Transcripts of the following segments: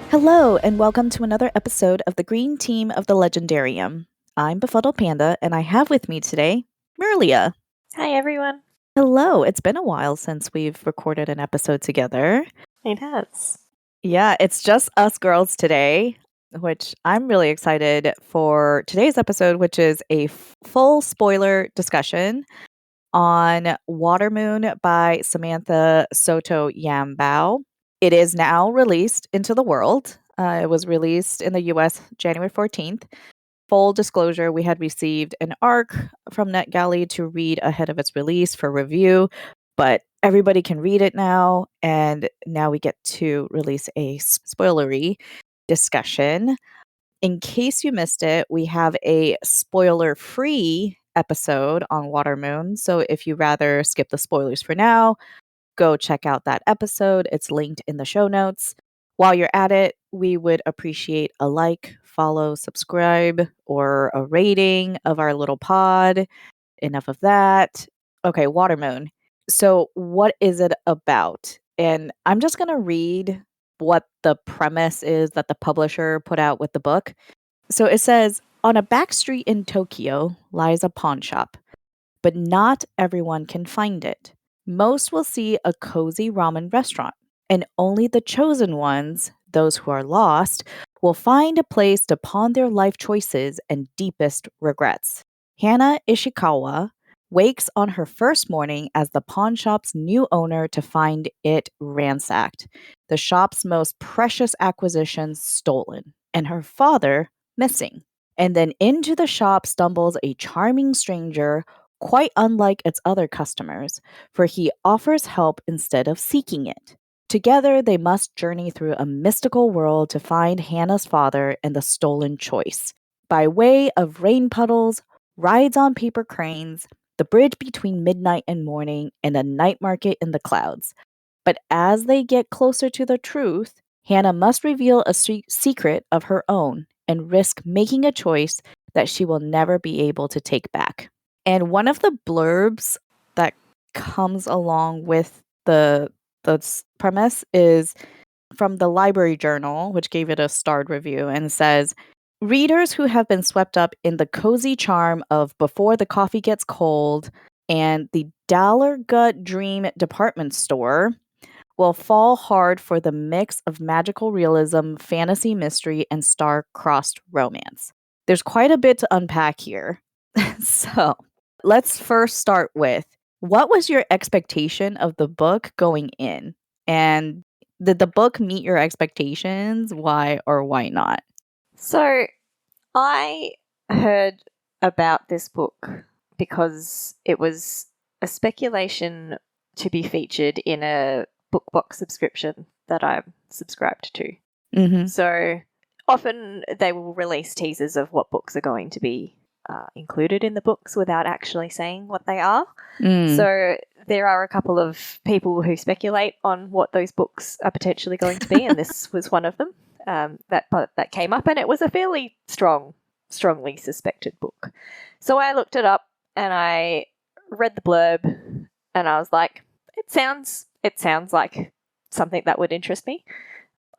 Hello, and welcome to another episode of the Green Team of the Legendarium. I'm Befuddled Panda, and I have with me today Mirlya. Hi, everyone. Hello, it's been a while since we've recorded an episode together. It has. Yeah, it's just us girls today, which I'm really excited for today's episode, which is a full spoiler discussion on Watermoon by Samantha Sotto Yambao. It is now released into the world. It was released in the US January 14th. Full disclosure, we had received an ARC from NetGalley to read ahead of its release for review, but everybody can read it now, and now we get to release a spoilery discussion. In case you missed it, we have a spoiler-free episode on Watermoon, so if you rather skip the spoilers for now, go check out that episode. It's linked in the show notes. While you're at it, we would appreciate a like, follow, subscribe, or a rating of our little pod. Enough of that. Okay, Watermoon. So, what is it about? And I'm just going to read what the premise is that the publisher put out with the book. So, it says on a back street in Tokyo lies a pawn shop, but not everyone can find it. Most will see a cozy ramen restaurant, and only the chosen ones, those who are lost, will find a place to pawn their life choices and deepest regrets. Hana Ishikawa wakes on her first morning as the pawn shop's new owner to find it ransacked, the shop's most precious acquisitions stolen, and her father missing. And then into the shop stumbles a charming stranger, quite unlike its other customers, for he offers help instead of seeking it. Together, they must journey through a mystical world to find Hannah's father and the stolen choice. By way of rain puddles, rides on paper cranes, the bridge between midnight and morning, and a night market in the clouds. But as they get closer to the truth, Hannah must reveal a secret of her own and risk making a choice that she will never be able to take back. And one of the blurbs that comes along with the premise is from the Library Journal, which gave it a starred review, and says, readers who have been swept up in the cozy charm of Before the Coffee Gets Cold and the Dollar Gut Dream department store will fall hard for the mix of magical realism, fantasy mystery, and star-crossed romance. There's quite a bit to unpack here. So, let's first start with, what was your expectation of the book going in? And did the book meet your expectations? Why or why not? So, I heard about this book because it was a speculation to be featured in a book box subscription that I'm subscribed to. Mm-hmm. So, often they will release teasers of what books are going to be included in the books without actually saying what they are. So there are a couple of people who speculate on what those books are potentially going to be, and this was one of them that came up, and it was a fairly strongly suspected book. So I looked it up and I read the blurb, and I was like, it sounds like something that would interest me.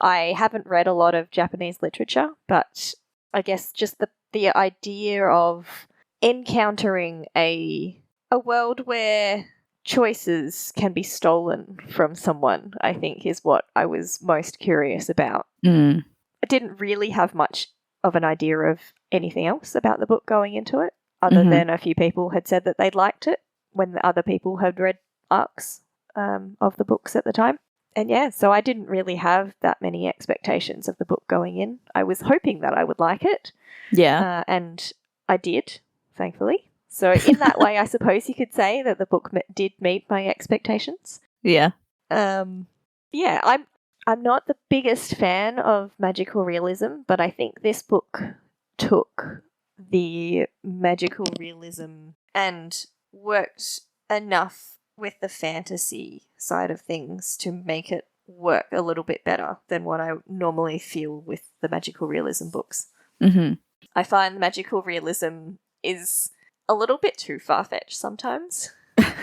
I haven't read a lot of Japanese literature, but I guess just the idea of encountering a world where choices can be stolen from someone, I think, is what I was most curious about. I didn't really have much of an idea of anything else about the book going into it, other than a few people had said that they'd liked it when the other people had read arcs of the books at the time. And yeah, so I didn't really have that many expectations of the book going in. I was hoping that I would like it. Yeah. And I did, thankfully. So in that way, I suppose you could say that the book did meet my expectations. Yeah. Yeah, I'm not the biggest fan of magical realism, but I think this book took the magical realism and worked enough with the fantasy side of things to make it work a little bit better than what I normally feel with the magical realism books. I find magical realism is a little bit too far-fetched sometimes,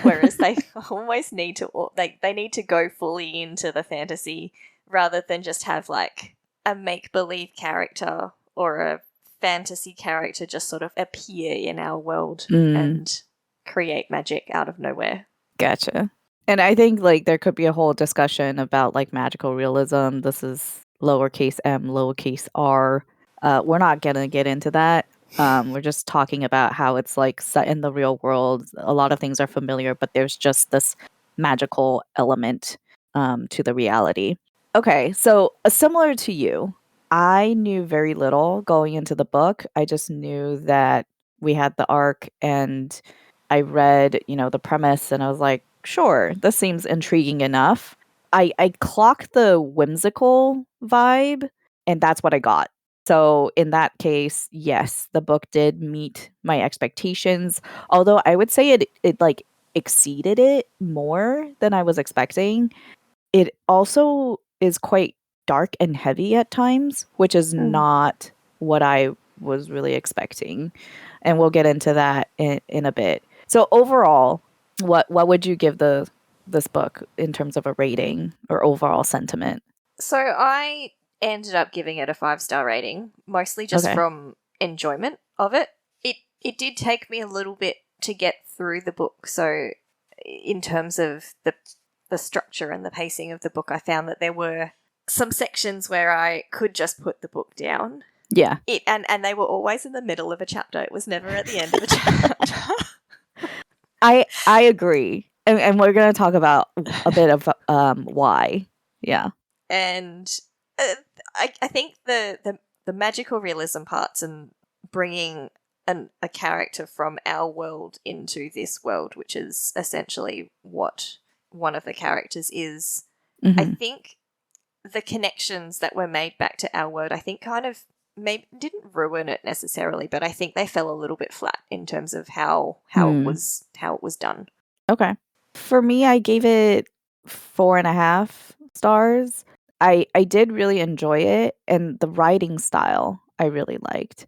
whereas they almost need to they need to go fully into the fantasy rather than just have like a make-believe character or a fantasy character just sort of appear in our world and create magic out of nowhere. Gotcha. And I think like there could be a whole discussion about like magical realism. This is lowercase m, lowercase r. We're not gonna get into that. We're just talking about how it's like set in the real world. A lot of things are familiar, but there's just this magical element to the reality. Okay, so similar to you, I knew very little going into the book. I just knew that we had the arc, and I read, the premise, and I was like, sure, this seems intriguing enough. I clocked the whimsical vibe, and that's what I got. So in that case, yes, the book did meet my expectations. Although I would say it like exceeded it more than I was expecting. It also is quite dark and heavy at times, which is not what I was really expecting. And we'll get into that in a bit. So overall, what would you give this book in terms of a rating or overall sentiment? So I ended up giving it a 5-star rating, mostly just from enjoyment of it. It did take me a little bit to get through the book. So in terms of the structure and the pacing of the book, I found that there were some sections where I could just put the book down. Yeah. And they were always in the middle of a chapter. It was never at the end of a chapter. I agree. And we're going to talk about a bit of why. Yeah. And I think the magical realism parts and bringing a character from our world into this world, which is essentially what one of the characters is, I think the connections that were made back to our world, I think kind of didn't ruin it necessarily, but I think they fell a little bit flat in terms of how it was done. Okay. For me, I gave it 4.5 stars. I did really enjoy it, and the writing style I really liked.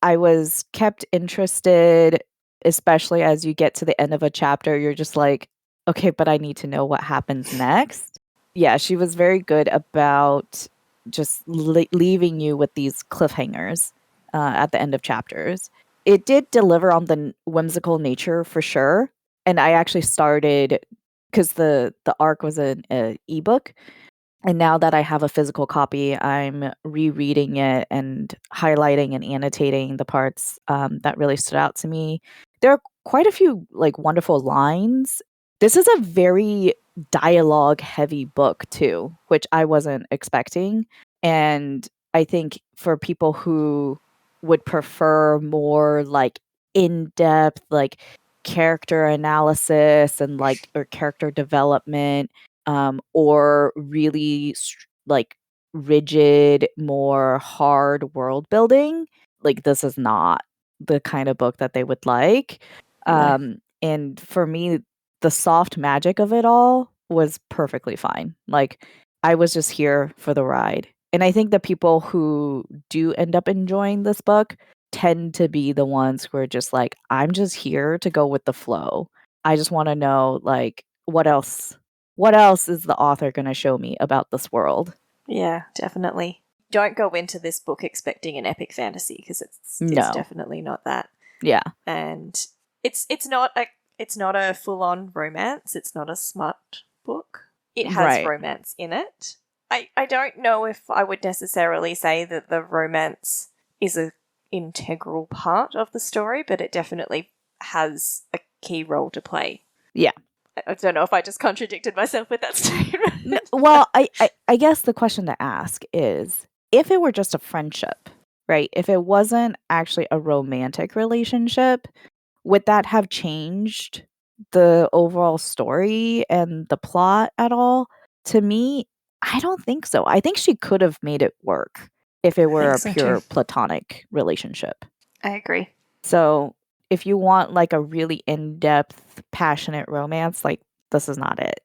I was kept interested, especially as you get to the end of a chapter. You're just like, okay, but I need to know what happens next. Yeah, she was very good about just leaving you with these cliffhangers at the end of chapters. It did deliver on the whimsical nature for sure. And I actually started because the arc was an ebook, and now that I have a physical copy, I'm rereading it and highlighting and annotating the parts that really stood out to me. There are quite a few like wonderful lines. This is a very dialogue heavy book too, which I wasn't expecting. And I think for people who would prefer more like in-depth like character analysis and like or character development, or really like rigid, more hard world building, like this is not the kind of book that they would like. And for me, the soft magic of it all was perfectly fine. Like I was just here for the ride. And I think the people who do end up enjoying this book tend to be the ones who are just like, I'm just here to go with the flow. I just want to know like what else is the author going to show me about this world? Yeah, definitely. Don't go into this book expecting an epic fantasy because it's definitely not that. Yeah. And it's not a full-on romance. It's not a smut book. It has romance in it. I don't know if I would necessarily say that the romance is an integral part of the story, but it definitely has a key role to play. Yeah. I don't know if I just contradicted myself with that statement. No, well, I guess the question to ask is, if it were just a friendship, right? If it wasn't actually a romantic relationship, would that have changed the overall story and the plot at all? To me, I don't think so. I think she could have made it work if it were a pure platonic relationship. I agree. So if you want like a really in-depth, passionate romance, like this is not it.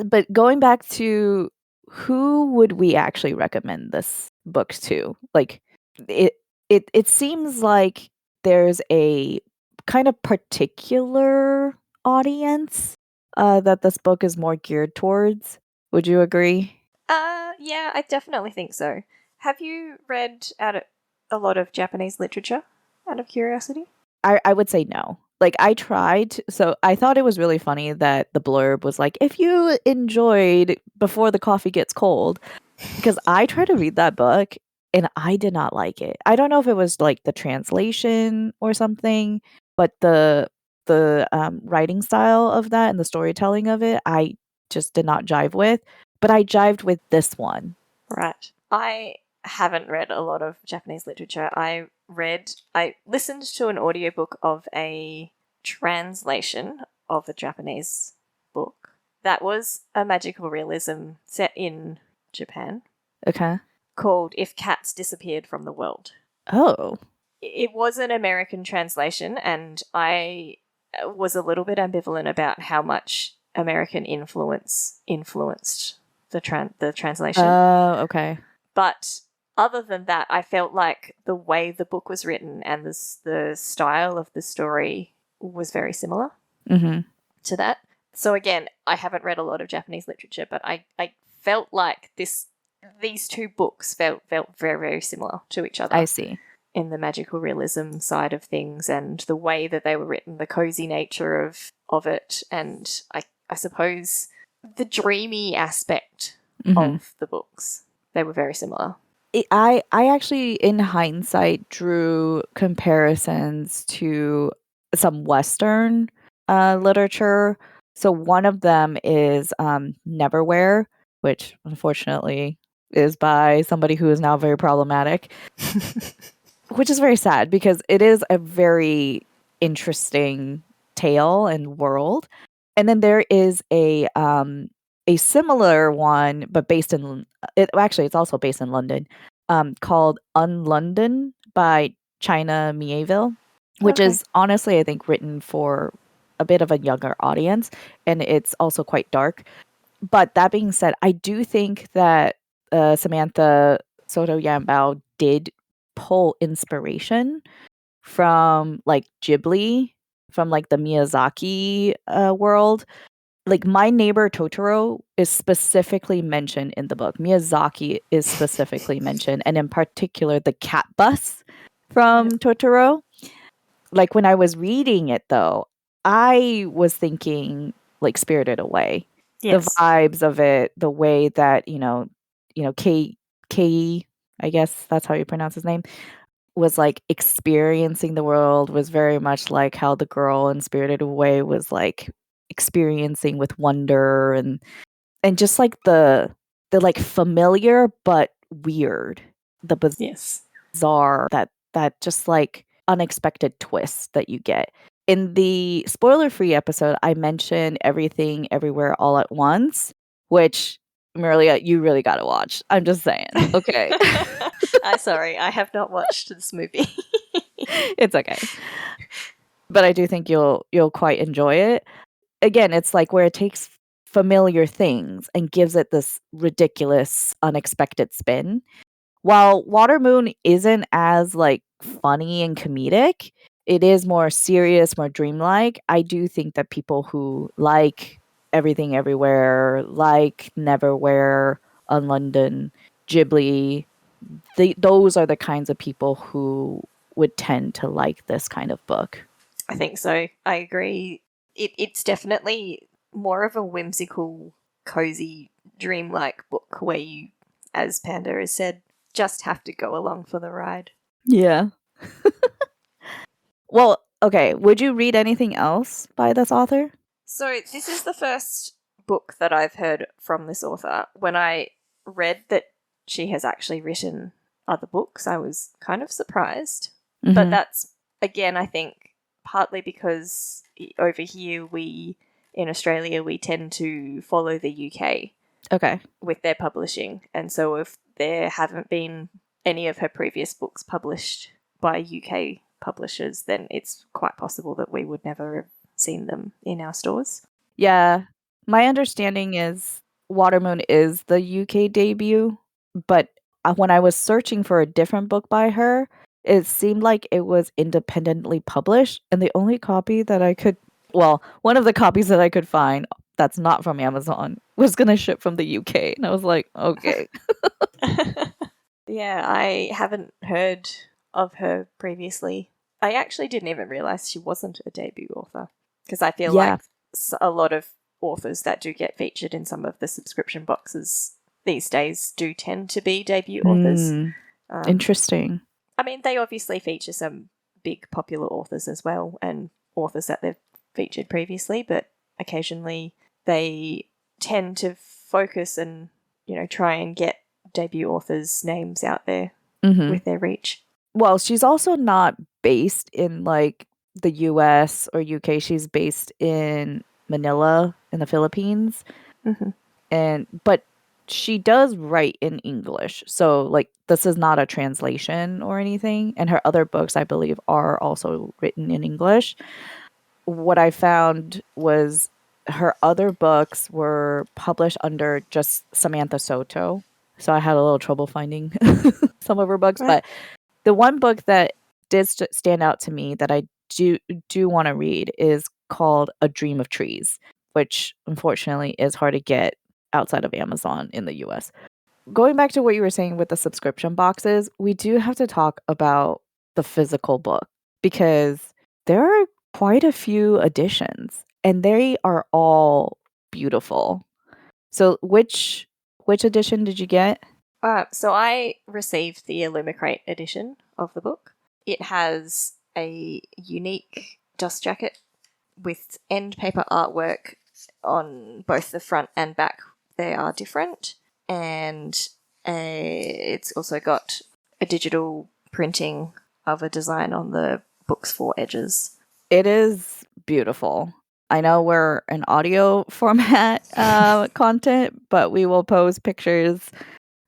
But going back to who would we actually recommend this book to? Like it seems like there's a kind of particular audience that this book is more geared towards. Would you agree? Yeah, I definitely think so. Have you read a lot of Japanese literature, out of curiosity? I would say no. Like, I tried, so I thought it was really funny that the blurb was like, if you enjoyed Before the Coffee Gets Cold, because I tried to read that book and I did not like it. I don't know if it was like the translation or something, but the writing style of that and the storytelling of it, I just did not jive with. But I jived with this one. Right. I haven't read a lot of Japanese literature. I listened to an audiobook of a translation of a Japanese book that was a magical realism set in Japan. Okay. Called If Cats Disappeared from the World. Oh. It was an American translation, and I was a little bit ambivalent about how much American influence influenced the translation. Oh, okay. But other than that, I felt like the way the book was written and the style of the story was very similar to that. So again, I haven't read a lot of Japanese literature, but I felt like these two books felt very, very similar to each other. I see. In the magical realism side of things and the way that they were written, the cozy nature of it, and I suppose the dreamy aspect of the books. They were very similar. I actually, in hindsight, drew comparisons to some Western literature. So one of them is Neverwhere, which unfortunately is by somebody who is now very problematic, which is very sad because it is a very interesting tale and world. And then there is a similar one, but based in it's also based in London, called Unlondon by China Mieville, which is honestly, I think, written for a bit of a younger audience, and it's also quite dark. But that being said, I do think that Samantha Sotto Yambao did pull inspiration from like Ghibli, from like the Miyazaki world. Like My Neighbor Totoro is specifically mentioned in the book. Miyazaki is specifically mentioned, and in particular the cat bus from Totoro. Like when I was reading it though, I was thinking like Spirited Away. Yes. The vibes of it, the way that, K, I guess that's how you pronounce his name, was like experiencing the world, was very much like how the girl in Spirited Away was like experiencing with wonder and just like the like familiar but weird, the bizarre, that just like unexpected twist that you get. In the spoiler-free episode, I mentioned Everything Everywhere All at Once, which, Mirlya, you really gotta watch. I'm just saying. Okay. Sorry, I have not watched this movie. It's okay. But I do think you'll quite enjoy it. Again, it's like where it takes familiar things and gives it this ridiculous, unexpected spin. While Watermoon isn't as like funny and comedic, it is more serious, more dreamlike. I do think that people who like Everything Everywhere, like Neverwhere, London, Ghibli, those are the kinds of people who would tend to like this kind of book. I think so. I agree. It's definitely more of a whimsical, cozy, dreamlike book where you, as Panda has said, just have to go along for the ride. Yeah. Well, okay. Would you read anything else by this author? So this is the first book that I've heard from this author. When I read that she has actually written other books, I was kind of surprised. Mm-hmm. But that's, again, I think partly because over here in Australia, we tend to follow the UK. Okay. With their publishing. And so if there haven't been any of her previous books published by UK publishers, then it's quite possible that we would never have seen them in our stores. Yeah. My understanding is Watermoon is the UK debut, but when I was searching for a different book by her, it seemed like it was independently published, and the only copy that I could, one of the copies that I could find that's not from Amazon was going to ship from the UK, and I was like, okay. Yeah, I haven't heard of her previously. I actually didn't even realize she wasn't a debut author, because I feel like a lot of authors that do get featured in some of the subscription boxes these days do tend to be debut authors. Interesting. I mean, they obviously feature some big popular authors as well, and authors that they've featured previously, but occasionally they tend to focus and, try and get debut authors' names out there with their reach. Well, she's also not based in like the US or UK. She's based in Manila in the Philippines. But she does write in English. So like this is not a translation or anything. And her other books, I believe, are also written in English. What I found was her other books were published under just Samantha Sotto. So I had a little trouble finding some of her books, but the one book that did stand out to me that I do want to read is called A Dream of Trees, which unfortunately is hard to get outside of Amazon in the US. Going back to what you were saying with the subscription boxes, we do have to talk about the physical book because there are quite a few editions and they are all beautiful. So which edition did you get? So I received the Illumicrate edition of the book. It has a unique dust jacket with end paper artwork on both the front and back. They are different, and it's also got a digital printing of a design on the book's four edges. It is beautiful. I know we're an audio format content, but we will post pictures.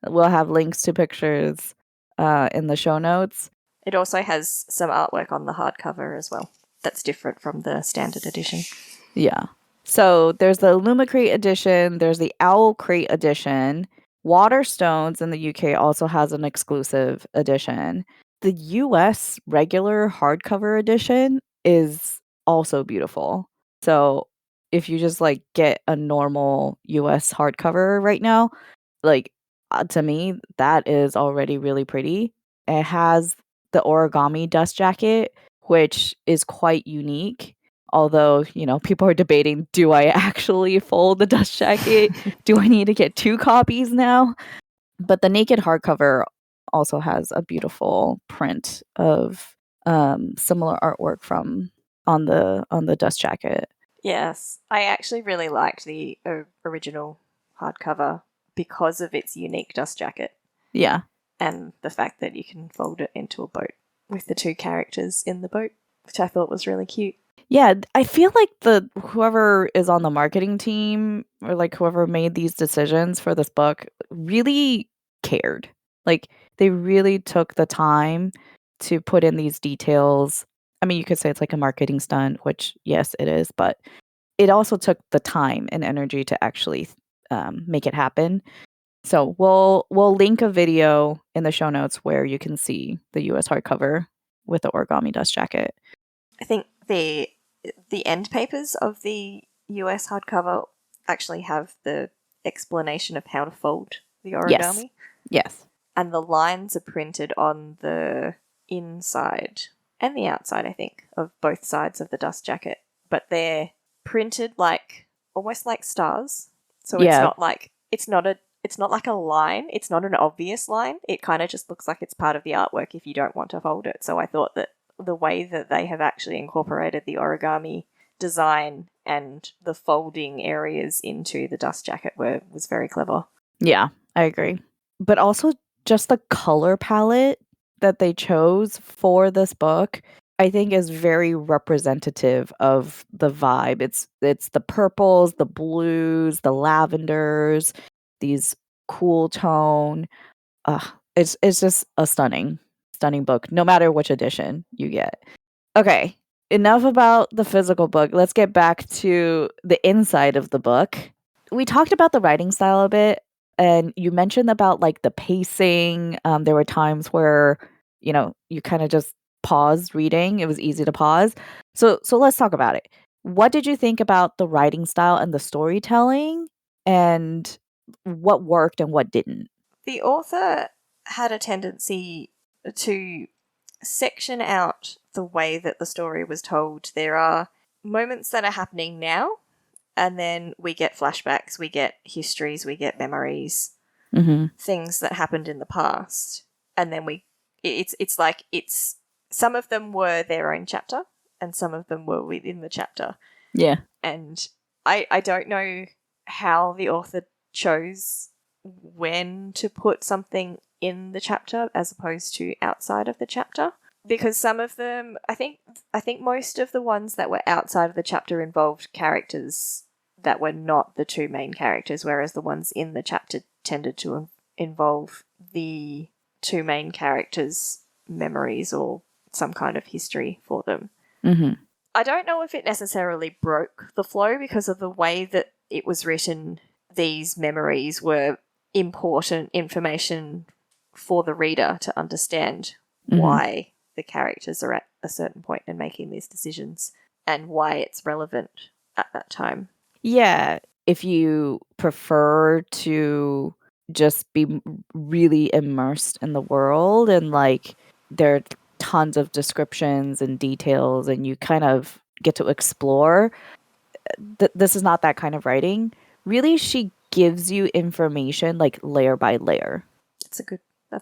We'll have links to pictures in the show notes. It also has some artwork on the hardcover as well. That's different from the standard edition. Yeah. So there's the Illumicrate edition. There's the Owl Crate edition. Waterstones in the UK also has an exclusive edition. The US regular hardcover edition is also beautiful. So if you just like get a normal US hardcover right now, like to me, that is already really pretty. It has the origami dust jacket, which is quite unique. Although, people are debating, do I actually fold the dust jacket? Do I need to get 2 copies now? But the naked hardcover also has a beautiful print of similar artwork on the dust jacket. Yes, I actually really liked the original hardcover because of its unique dust jacket. Yeah. And the fact that you can fold it into a boat with the 2 characters in the boat, which I thought was really cute. Yeah, I feel like whoever is on the marketing team or like whoever made these decisions for this book really cared. Like they really took the time to put in these details. I mean, you could say it's like a marketing stunt, which yes, it is, but it also took the time and energy to actually make it happen. So we'll link a video in the show notes where you can see the US hardcover with the origami dust jacket. I think the end papers of the US hardcover actually have the explanation of how to fold the origami. Yes. And the lines are printed on the inside and the outside, I think, of both sides of the dust jacket. But they're printed like almost like stars. So it's not like it's not like a line. It's not an obvious line. It kind of just looks like it's part of the artwork if you don't want to fold it. So I thought that the way that they have actually incorporated the origami design and the folding areas into the dust jacket was very clever. Yeah, I agree. But also just the color palette that they chose for this book, I think is very representative of the vibe. It's the purples, the blues, the lavenders, these cool tone. It's just a stunning book, no matter which edition you get. Okay, enough about the physical book. Let's get back to the inside of the book. We talked about the writing style a bit, and you mentioned about like the pacing. There were times where, you kind of just paused reading. It was easy to pause. So let's talk about it. What did you think about the writing style and the storytelling, and what worked and what didn't? The author had a tendency to section out the way that the story was told. There are moments that are happening now, and then we get flashbacks, we get histories, we get memories, things that happened in the past, and then it's like some of them were their own chapter, and some of them were within the chapter. Yeah. And I don't know how the author chose when to put something in the chapter as opposed to outside of the chapter, because some of them, I think most of the ones that were outside of the chapter involved characters that were not the two main characters, whereas the ones in the chapter tended to involve the two main characters' memories or some kind of history for them. I don't know if it necessarily broke the flow because of the way that it was written. These memories were important information for the reader to understand why the characters are at a certain point and making these decisions and why it's relevant at that time. Yeah, if you prefer to just be really immersed in the world and like there are tons of descriptions and details and you kind of get to explore, this is not that kind of writing. Really, she gives you information like layer by layer. That's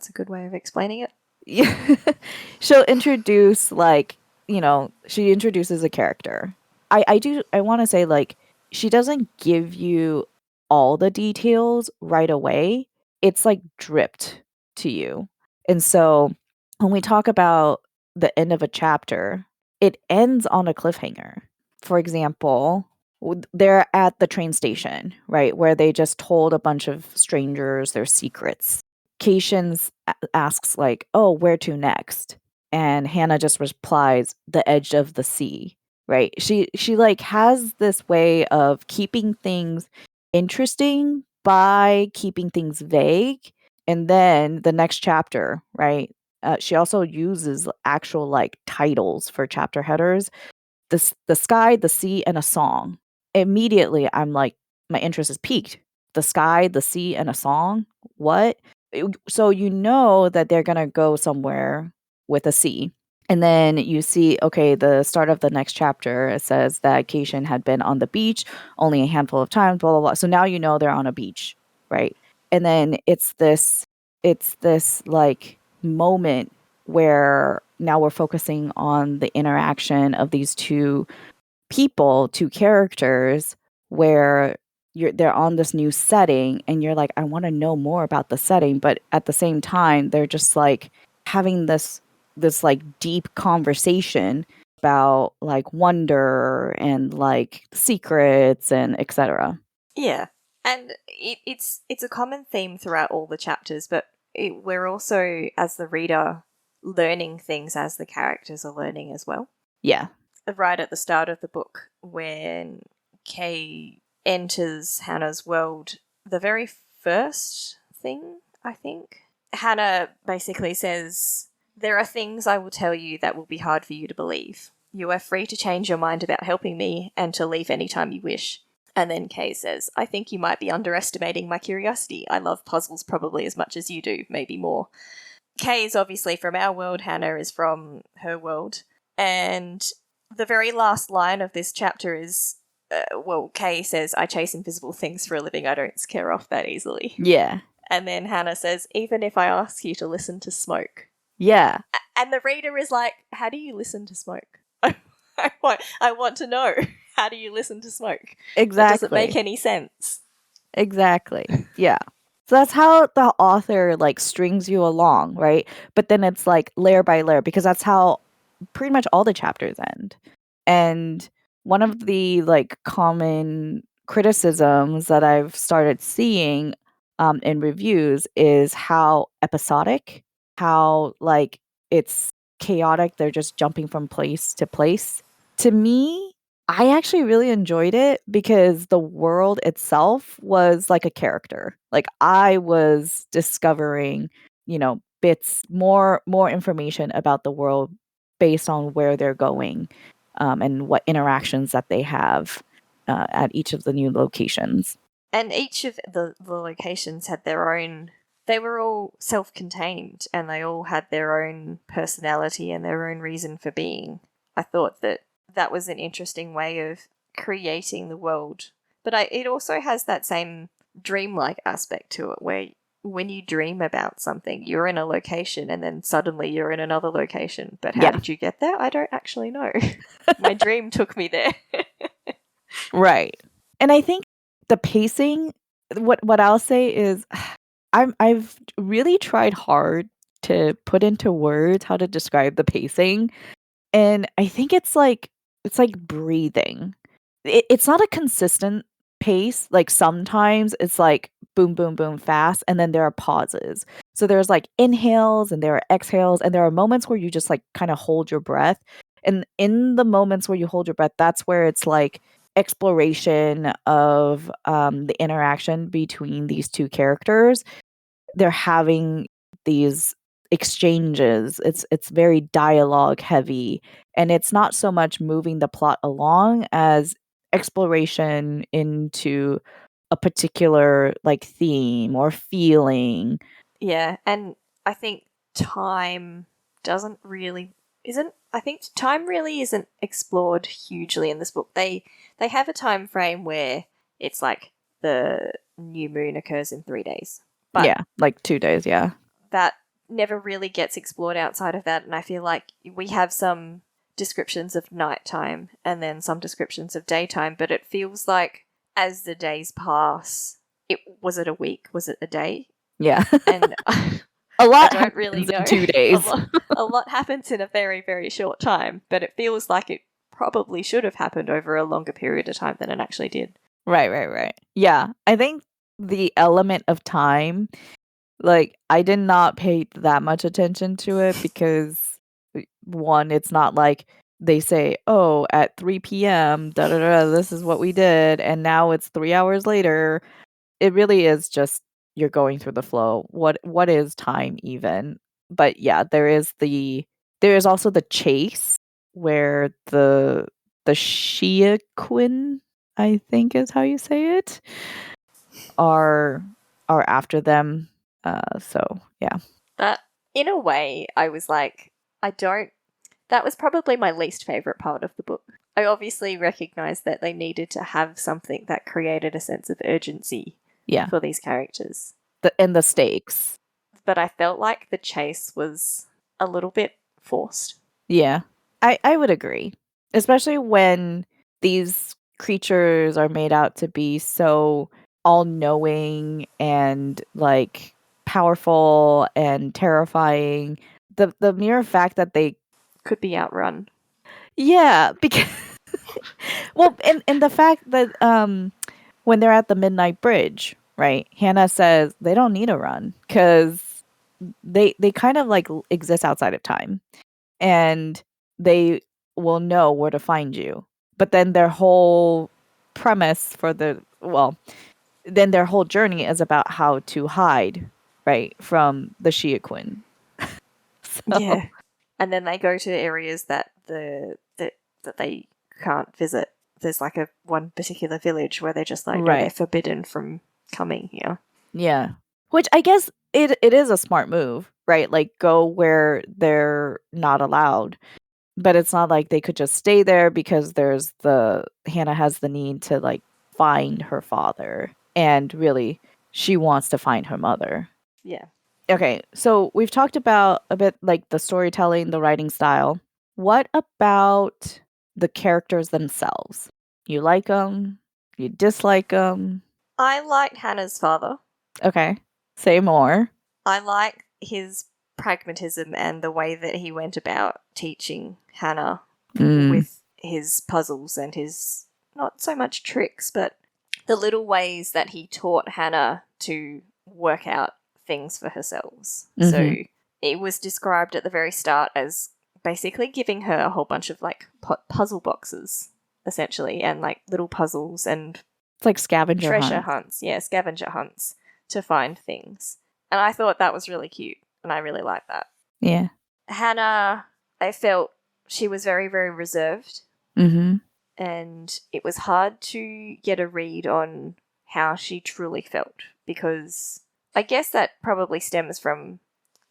a good way of explaining it. Yeah. She'll introduce she introduces a character. I want to say like she doesn't give you all the details right away. It's like dripped to you. And so when we talk about the end of a chapter, it ends on a cliffhanger. For example, they're at the train station, right, where they just told a bunch of strangers their secrets. Cations asks like, "Oh, where to next?" And Hannah just replies, "The edge of the sea." Right? She like has this way of keeping things interesting by keeping things vague. And then the next chapter, right? She also uses actual like titles for chapter headers. The sky, the sea, and a song. Immediately, I'm like, my interest is piqued. The sky, the sea, and a song? What? So you know that they're gonna go somewhere with a sea. And then you see, okay, the start of the next chapter, it says that Keishan had been on the beach only a handful of times, blah, blah, blah. So now you know they're on a beach, right? And then it's this like moment where now we're focusing on the interaction of these two characters, where they're on this new setting and you're like, I want to know more about the setting, but at the same time they're just like having this like deep conversation about like wonder and like secrets and etc. Yeah. And it's a common theme throughout all the chapters, but we're also, as the reader, learning things as the characters are learning as well. Yeah. Right at the start of the book, when Kay enters Hannah's world, the very first thing, I think, Hannah basically says, "There are things I will tell you that will be hard for you to believe. You are free to change your mind about helping me and to leave anytime you wish." And then Kay says, "I think you might be underestimating my curiosity. I love puzzles probably as much as you do, maybe more." Kay is obviously from our world, Hannah is from her world. And the very last line of this chapter is, Kay says, "I chase invisible things for a living. I don't scare off that easily." Yeah. And then Hannah says, "Even if I ask you to listen to smoke." Yeah. And the reader is like, how do you listen to smoke? I want to know. How do you listen to smoke? Exactly. It doesn't make any sense. Exactly. Yeah. So that's how the author like strings you along, right? But then it's like layer by layer, because that's how pretty much all the chapters end. And one of the like common criticisms that I've started seeing in reviews is how episodic, how like it's chaotic. They're just jumping from place to place. To me, I actually really enjoyed it because the world itself was like a character. Like I was discovering, bits more information about the world based on where they're going, and what interactions that they have at each of the new locations. And each of the locations had their own they were all self-contained and they all had their own personality and their own reason for being. I thought that was an interesting way of creating the world. But it also has that same dreamlike aspect to it, where when you dream about something, you're in a location and then suddenly you're in another location. But how did you get there? I don't actually know. My dream took me there. Right. And I think the pacing, what I'll say is I've really tried hard to put into words how to describe the pacing, and I think it's like breathing. It's not a consistent pace. Like sometimes it's like boom, boom, boom, fast, and then there are pauses. So there's like inhales and there are exhales, and there are moments where you just like kind of hold your breath. And in the moments where you hold your breath, that's where it's like exploration of the interaction between these two characters. They're having these exchanges. It's very dialogue heavy, and it's not so much moving the plot along as exploration into a particular like theme or feeling. Yeah, and I think time doesn't really isn't I think time really isn't explored hugely in this book. They have a time frame where it's like the new moon occurs in 3 days. But yeah, like 2 days, yeah. that never really gets explored outside of that, and I feel like we have some descriptions of nighttime and then some descriptions of daytime, but it feels like as the days pass, was it a week? Was it a day? Yeah. And a lot I don't really know. in 2 days. A lot happens in a very, very short time, but it feels like it probably should have happened over a longer period of time than it actually did. Right. Yeah. I think the element of time, like, I did not pay that much attention to it because, one, it's not like they say, "Oh, at 3 PM, da da da, this is what we did," and now it's 3 hours later. It really is just you're going through the flow. What is time even? But yeah, there is also the chase where the Shiaquin, I think is how you say it, are after them. So yeah. That, in a way, I was like, that was probably my least favourite part of the book. I obviously recognised that they needed to have something that created a sense of urgency for these characters. And the stakes. But I felt like the chase was a little bit forced. Yeah. I would agree. Especially when these creatures are made out to be so all-knowing and like powerful and terrifying. The mere fact that they could be outrun. Yeah, because well, and the fact that when they're at the Midnight Bridge, right? Hannah says they don't need a run because they kind of like exist outside of time, and they will know where to find you. But then their whole premise then their whole journey is about how to hide, right, from the Shiaquin. Yeah, and then they go to areas that that they can't visit. There's like one particular village where they're just like, no, they're forbidden from coming here. Yeah, which I guess it is a smart move, right? Like go where they're not allowed. But it's not like they could just stay there because Hannah has the need to like find her father, and really she wants to find her mother. Yeah. Okay, so we've talked about a bit like the storytelling, the writing style. What about the characters themselves? You like them? You dislike them? I liked Hannah's father. Okay, say more. I like his pragmatism and the way that he went about teaching Hannah with his puzzles and his, not so much tricks, but the little ways that he taught Hannah to work out things for herself. So it was described at the very start as basically giving her a whole bunch of like puzzle boxes, essentially, and like little puzzles and it's like scavenger treasure hunts. Yeah, scavenger hunts to find things. And I thought that was really cute, and I really liked that. Yeah. Hannah, I felt she was very, very reserved. Mm-hmm. And it was hard to get a read on how she truly felt, because I guess that probably stems from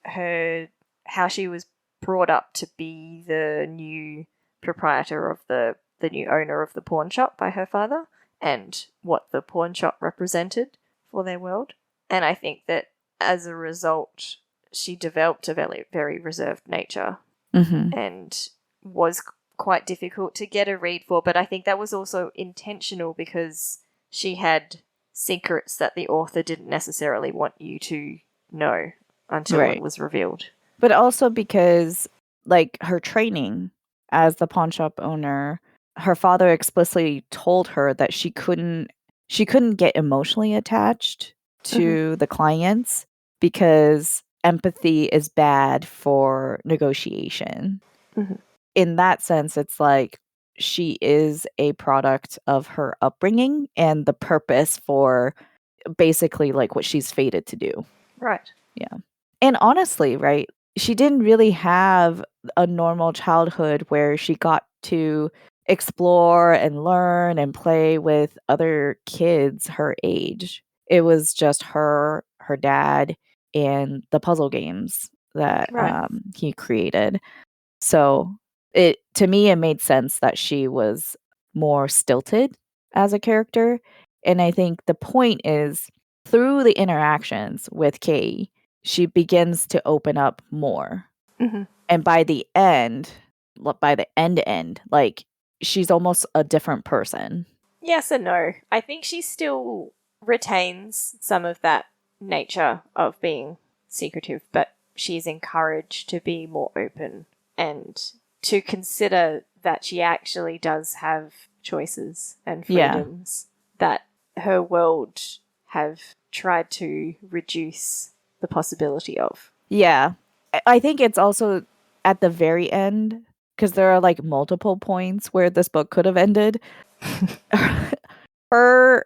how she was brought up to be the new proprietor of the new owner of the pawn shop by her father, and what the pawn shop represented for their world. And I think that as a result, she developed a very, very reserved nature, and was quite difficult to get a read for. But I think that was also intentional because she had secrets that the author didn't necessarily want you to know until it was revealed. But also because, like, her training as the pawn shop owner, her father explicitly told her that she couldn't get emotionally attached to the clients because empathy is bad for negotiation. In that sense, it's like she is a product of her upbringing and the purpose for basically like what she's fated to do. Right. Yeah. And honestly, right, she didn't really have a normal childhood where she got to explore and learn and play with other kids her age. It was just her dad, and the puzzle games that he created. So to me, it made sense that she was more stilted as a character. And I think the point is through the interactions with Kay, she begins to open up more. And by the end, like she's almost a different person. Yes and no. I think she still retains some of that nature of being secretive, but she's encouraged to be more open and to consider that she actually does have choices and freedoms that her world have tried to reduce the possibility of. Yeah. I think it's also at the very end, because there are like multiple points where this book could have ended. her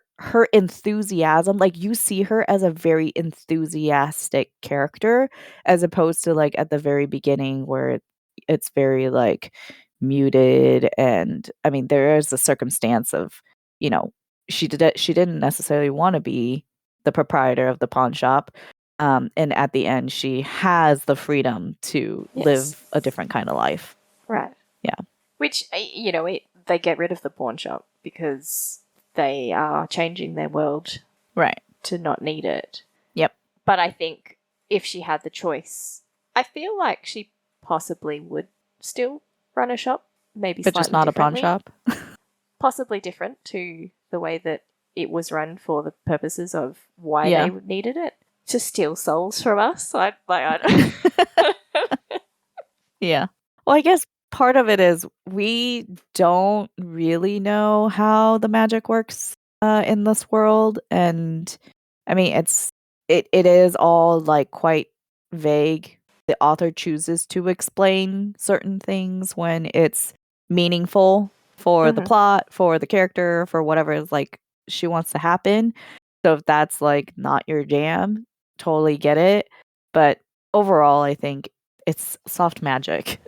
enthusiasm, like you see her as a very enthusiastic character as opposed to like at the very beginning where it's very like muted. And I mean there is a circumstance of, you know, she didn't necessarily want to be the proprietor of the pawn shop, and at the end she has the freedom to live a different kind of life. Right. Yeah. Which, you know, they get rid of the pawn shop because they are changing their world to not need it. Yep. But I think if she had the choice, I feel like she possibly would still run a shop, maybe but just not a pawn shop. Possibly different to the way that it was run for the purposes of why they needed it, to steal souls from us. I don't. Yeah. Well, I guess part of it is we don't really know how the magic works in this world, and I mean it is all like quite vague. The author chooses to explain certain things when it's meaningful for the plot, for the character, for whatever is like she wants to happen. So if that's like not your jam, totally get it. But overall, I think it's soft magic.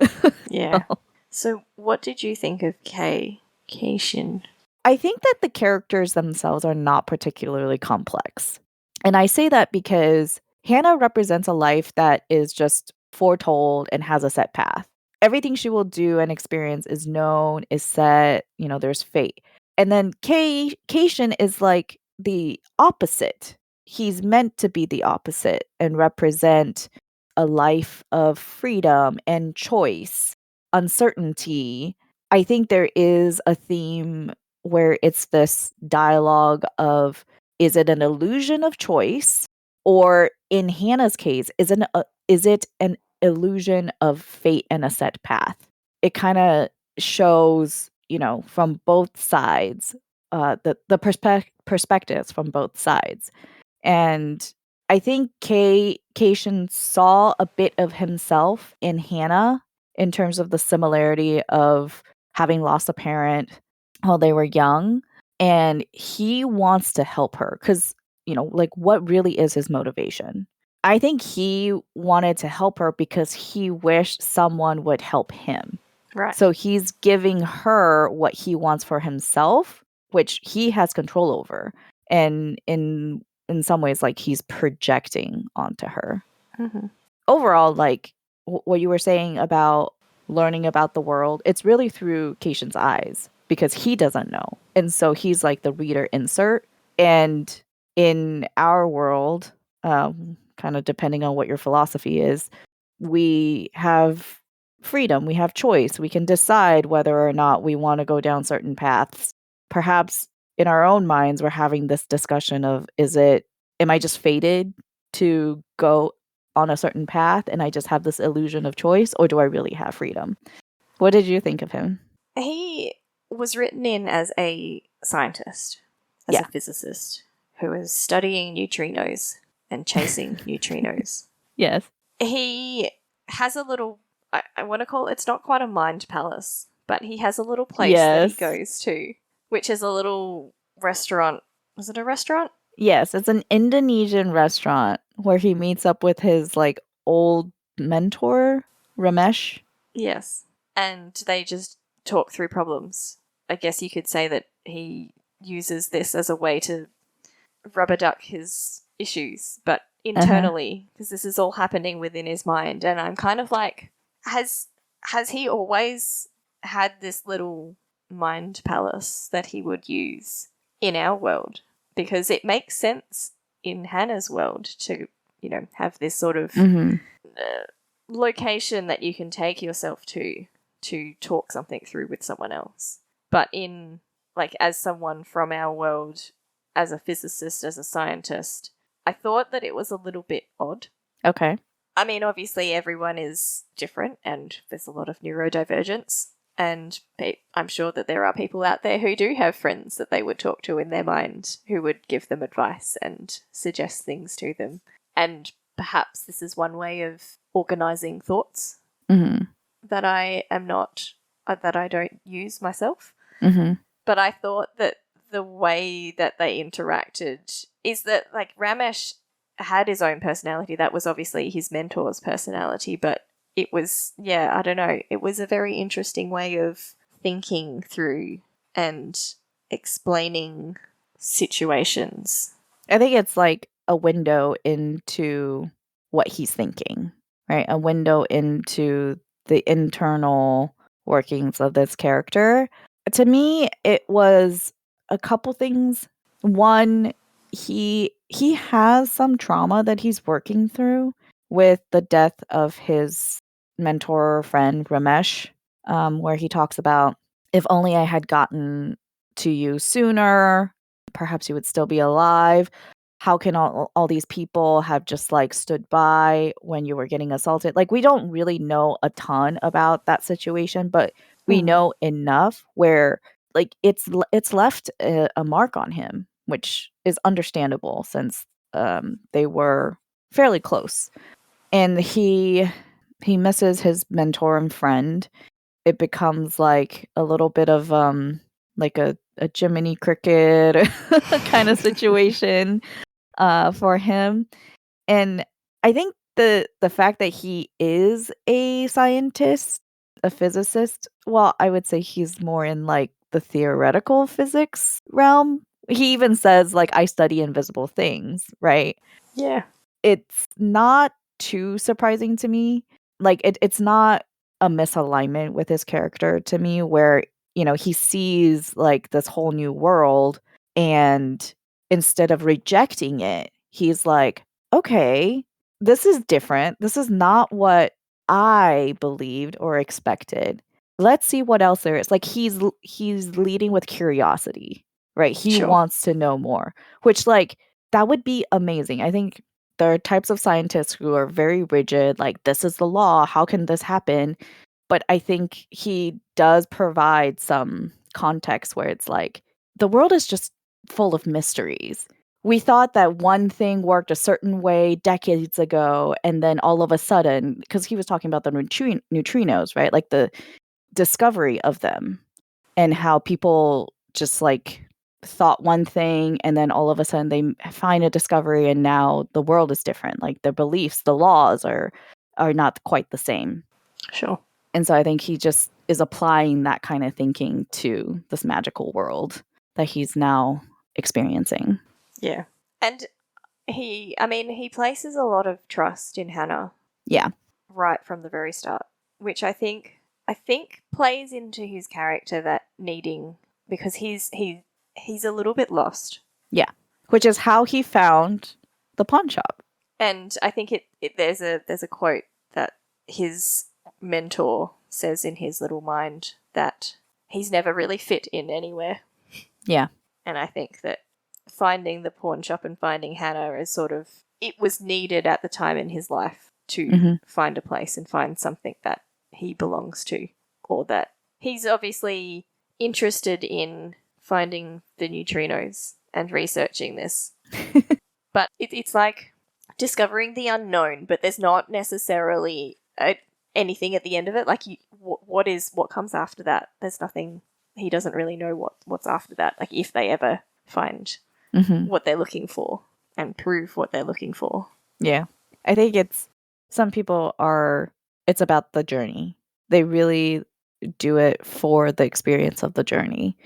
Yeah. So what did you think of Keishin? I think that the characters themselves are not particularly complex. And I say that because Hannah represents a life that is just foretold and has a set path. Everything she will do and experience is known, is set, you know, there's fate. And then Keishin is like the opposite. He's meant to be the opposite and represent a life of freedom and choice, uncertainty. I think there is a theme where it's this dialogue of, is it an illusion of choice, or in Hannah's case, is it an illusion of fate and a set path? It kind of shows, you know, from both sides, the perspectives from both sides. And I think Keishin saw a bit of himself in Hannah in terms of the similarity of having lost a parent while they were young, and he wants to help her because, you know, like what really is his motivation? I think he wanted to help her because he wished someone would help him. Right. So he's giving her what he wants for himself, which he has control over. And in in some ways, like, he's projecting onto her. Mm-hmm. Overall, like, what you were saying about learning about the world, it's really through Keishan's eyes because he doesn't know. And so he's like the reader insert. And in our world, kind of depending on what your philosophy is, we have freedom, we have choice. We can decide whether or not we want to go down certain paths. Perhaps in our own minds, we're having this discussion of, am I just fated to go on a certain path and I just have this illusion of choice, or do I really have freedom? What did you think of him? He was written in as a scientist, as a physicist who is studying neutrinos and chasing neutrinos. Yes. He has a little, I want to call it, it's not quite a mind palace, but he has a little place that he goes to, which is a little restaurant. Was it a restaurant? Yes, it's an Indonesian restaurant where he meets up with his like old mentor, Ramesh. Yes. And they just talk through problems. I guess you could say that he uses this as a way to rubber duck his issues, but internally, because this is all happening within his mind. And I'm kind of like, has he always had this little mind palace that he would use in our world? Because it makes sense in Hannah's world to, have this sort of location that you can take yourself to talk something through with someone else. But in, like, as someone from our world, as a physicist, as a scientist, I thought that it was a little bit odd. Okay. I mean, obviously everyone is different and there's a lot of neurodivergence. And I'm sure that there are people out there who do have friends that they would talk to in their mind who would give them advice and suggest things to them. And perhaps this is one way of organising thoughts that I am not, that I don't use myself. But I thought that the way that they interacted is that, like, Ramesh had his own personality. That was obviously his mentor's personality, but it was, I don't know, it was a very interesting way of thinking through and explaining situations. I think it's like a window into what he's thinking, right? A window into the internal workings of this character. To me, it was a couple things. One, he has some trauma that he's working through with the death of his mentor friend Ramesh, where he talks about, if only I had gotten to you sooner, perhaps you would still be alive. How can all these people have just like stood by when you were getting assaulted? Like, we don't really know a ton about that situation, but we know enough where, like, it's left a mark on him, which is understandable since they were fairly close. And he misses his mentor and friend. It becomes like a little bit of like a Jiminy Cricket kind of situation for him. And I think the fact that he is a scientist, a physicist, well, I would say he's more in like the theoretical physics realm. He even says, like, I study invisible things, right? Yeah. It's not too surprising to me. Like, it's not a misalignment with his character to me where, he sees like this whole new world, and instead of rejecting it, he's like, okay, this is different. This is not what I believed or expected. Let's see what else there is. Like, he's leading with curiosity, right? He wants to know more, which, like, that would be amazing. I think there are types of scientists who are very rigid, like, this is the law, how can this happen? But I think he does provide some context where it's like, the world is just full of mysteries. We thought that one thing worked a certain way decades ago, and then all of a sudden, because he was talking about the neutrinos, right? Like the discovery of them and how people just like thought one thing, and then all of a sudden they find a discovery, and now the world is different. Like their beliefs, the laws are not quite the same. Sure. And so I think he just is applying that kind of thinking to this magical world that he's now experiencing. Yeah. And he places a lot of trust in Hannah. Yeah. Right from the very start, which I think plays into his character, that needing, because he's a little bit lost. Yeah. Which is how he found the pawn shop. And I think there's a quote that his mentor says in his little mind, that he's never really fit in anywhere. Yeah. And I think that finding the pawn shop and finding Hannah is sort of, it was needed at the time in his life to find a place and find something that he belongs to, or that he's obviously interested in finding the neutrinos and researching this. But it's like discovering the unknown, but there's not necessarily anything at the end of it. Like, what comes after that? There's nothing. He doesn't really know what's after that. Like, if they ever find what they're looking for and prove what they're looking for. Yeah. I think some people it's about the journey. They really do it for the experience of the journey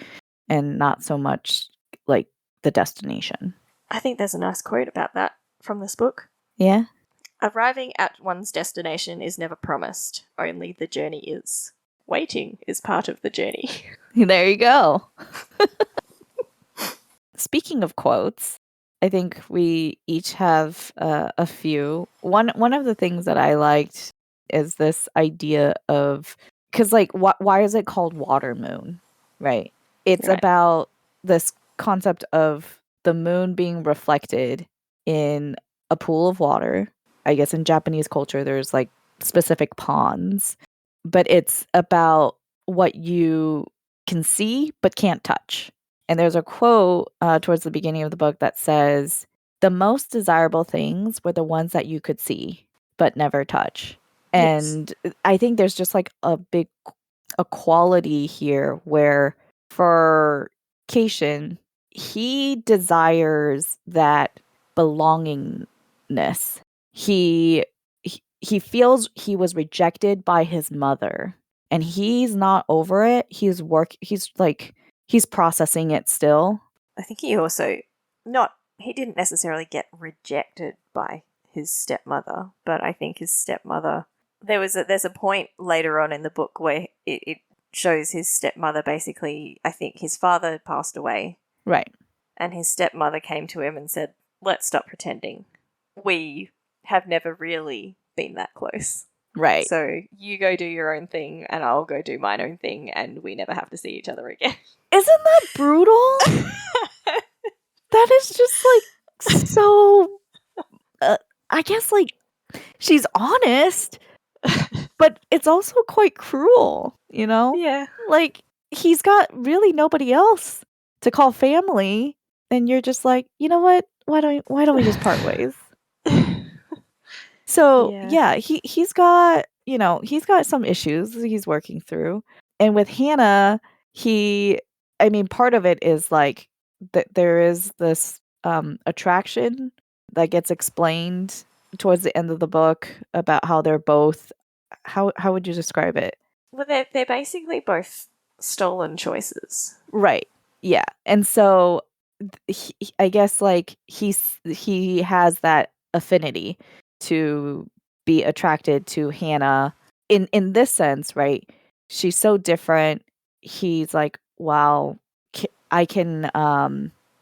and not so much like the destination. I think there's a nice quote about that from this book. Yeah. Arriving at one's destination is never promised, only the journey is. Waiting is part of the journey. There you go. Speaking of quotes, I think we each have a few. One of the things that I liked is this idea of, because like why is it called water moon, right? It's about this concept of the moon being reflected in a pool of water. I guess in Japanese culture there's like specific ponds, but it's about what you can see but can't touch. And there's a quote towards the beginning of the book that says, "The most desirable things were the ones that you could see but never touch." And I think there's just like a quality here where for Keishin, he desires that belongingness. He feels he was rejected by his mother, and he's not over it. He's processing it still. I think he didn't necessarily get rejected by his stepmother, but I think his stepmother, there's a point later on in the book where it shows his stepmother basically, I think his father passed away. Right. And his stepmother came to him and said, "Let's stop pretending. We have never really been that close. Right. So you go do your own thing and I'll go do mine own thing and we never have to see each other again." Isn't that brutal? That is just like so I guess like she's honest, but it's also quite cruel, you know? Yeah. Like, he's got really nobody else to call family, and you're just like, you know what? Why don't we just part ways? So yeah, he's got some issues he's working through. And with Hannah, part of it is like that there is this attraction that gets explained towards the end of the book about how they're both, how would you describe it? Well, they're basically both stolen choices. Right. Yeah. And so I guess like he has that affinity to be attracted to Hannah in this sense, right? She's so different. He's like, wow, I can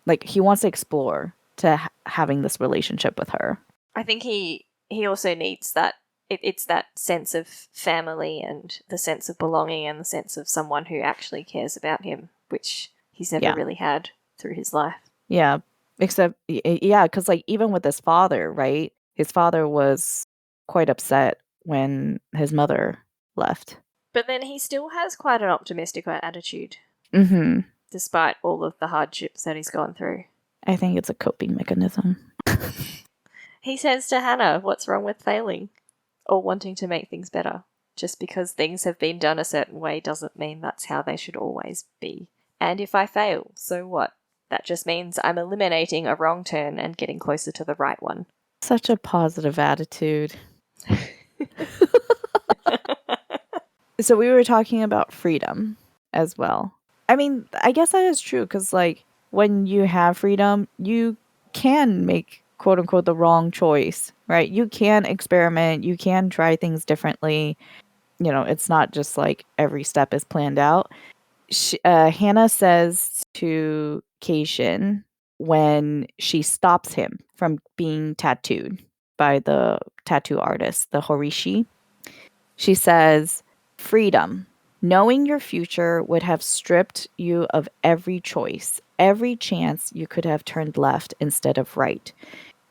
like he wants to explore to having this relationship with her. I think he also needs that. It's that sense of family and the sense of belonging and the sense of someone who actually cares about him, which he's never really had through his life. Yeah, except, because like even with his father, right? His father was quite upset when his mother left. But then he still has quite an optimistic attitude. Mm-hmm. Despite all of the hardships that he's gone through. I think it's a coping mechanism. He says to Hannah, "What's wrong with failing or wanting to make things better? Just because things have been done a certain way doesn't mean that's how they should always be. And if I fail, so what? That just means I'm eliminating a wrong turn and getting closer to the right one." Such a positive attitude. So we were talking about freedom as well. I mean, I guess that is true because, like, when you have freedom, you can make quote unquote the wrong choice, right? You can experiment, you can try things differently. You know, it's not just like every step is planned out. Hannah says to Keishin when she stops him from being tattooed by the tattoo artist, the Horishi, she says, freedom. Knowing your future would have stripped you of every choice, every chance you could have turned left instead of right.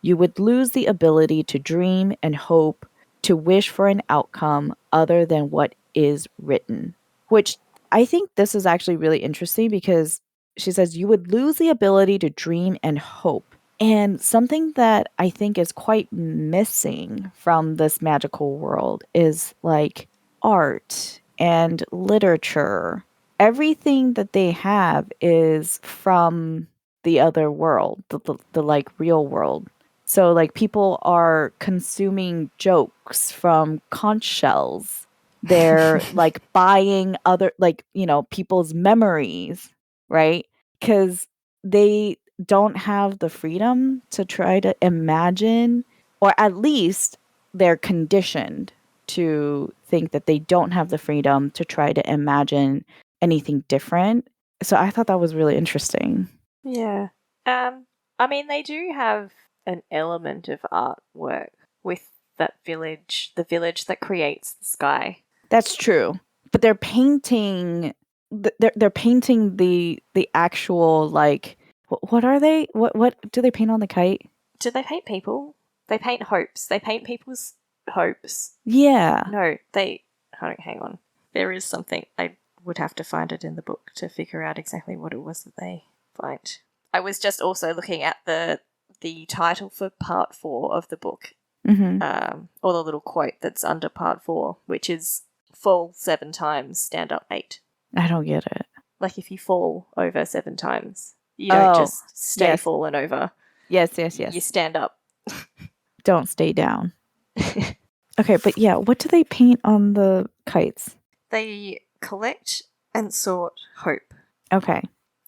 You would lose the ability to dream and hope, to wish for an outcome other than what is written. Which I think this is actually really interesting because she says you would lose the ability to dream and hope. And something that I think is quite missing from this magical world is like art and literature. Everything that they have is from the other world, the like real world. So like people are consuming jokes from conch shells. They're like buying other like, you know, people's memories, right? Cuz they don't have the freedom to try to imagine, or at least they're conditioned to think that they don't have the freedom to try to imagine anything different. So I thought that was really interesting. Yeah. I mean, they do have an element of artwork with that village, the village that creates the sky. That's true. But they're painting they're painting the actual like what are they? What do they paint on the kite? Do they paint people? They paint hopes. They paint people's hopes. Yeah. No, they. Hang on. There is something. I would have to find it in the book to figure out exactly what it was that they find. I was just also looking at the title for part 4 of the book, or the little quote that's under part 4, which is fall 7 times, stand up 8. I don't get it. Like if you fall over 7 times, you don't just stay falling over. Yes. You stand up. Don't stay down. Okay, but yeah, what do they paint on the kites? They collect and sort hope. Okay.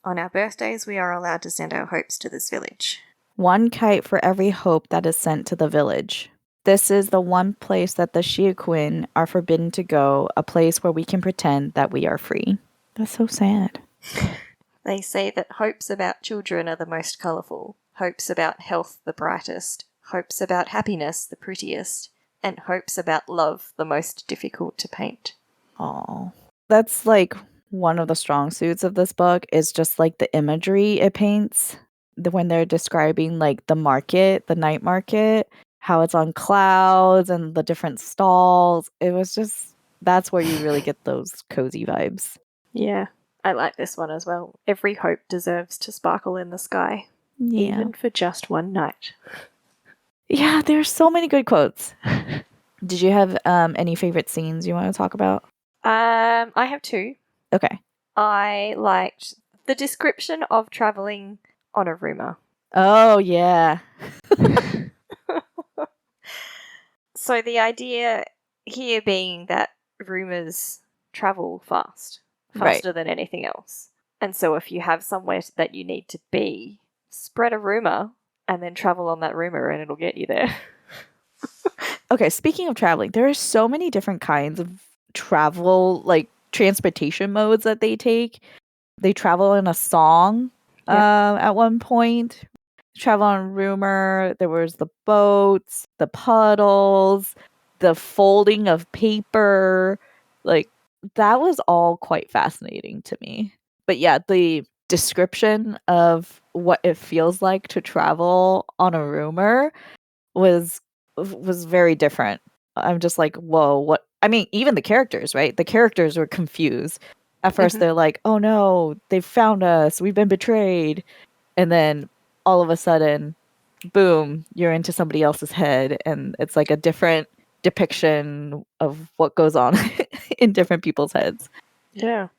On our birthdays, we are allowed to send our hopes to this village. 1 kite for every hope that is sent to the village. This is the one place that the Shiaquin are forbidden to go, a place where we can pretend that we are free. That's so sad. They say that hopes about children are the most colourful, hopes about health the brightest, hopes about happiness the prettiest, and hopes about love the most difficult to paint. Oh, that's like one of the strong suits of this book is just like the imagery it paints when they're describing like the market, the night market, how it's on clouds and the different stalls. It was just, that's where you really get those cozy vibes. Yeah, I like this one as well. Every hope deserves to sparkle in the sky, even for just one night. Yeah, there's so many good quotes. Did you have any favorite scenes you want to talk about? I have 2. Okay. I liked the description of traveling on a rumor. Oh, yeah. So the idea here being that rumors travel faster than anything else. And so if you have somewhere that you need to be, spread a rumor and then travel on that rumor and it'll get you there. Okay, speaking of traveling, there are so many different kinds of travel, like transportation modes that they take. They travel in a song at one point. Travel on rumor. There was the boats, the puddles, the folding of paper. Like that was all quite fascinating to me. But yeah, the description of what it feels like to travel on a rumor was very different. I'm just like, whoa, what? I mean, even the characters, right? The characters were confused. At first, they're like, oh no, they found us. We've been betrayed. And then all of a sudden, boom, you're into somebody else's head. And it's like a different depiction of what goes on in different people's heads. Yeah.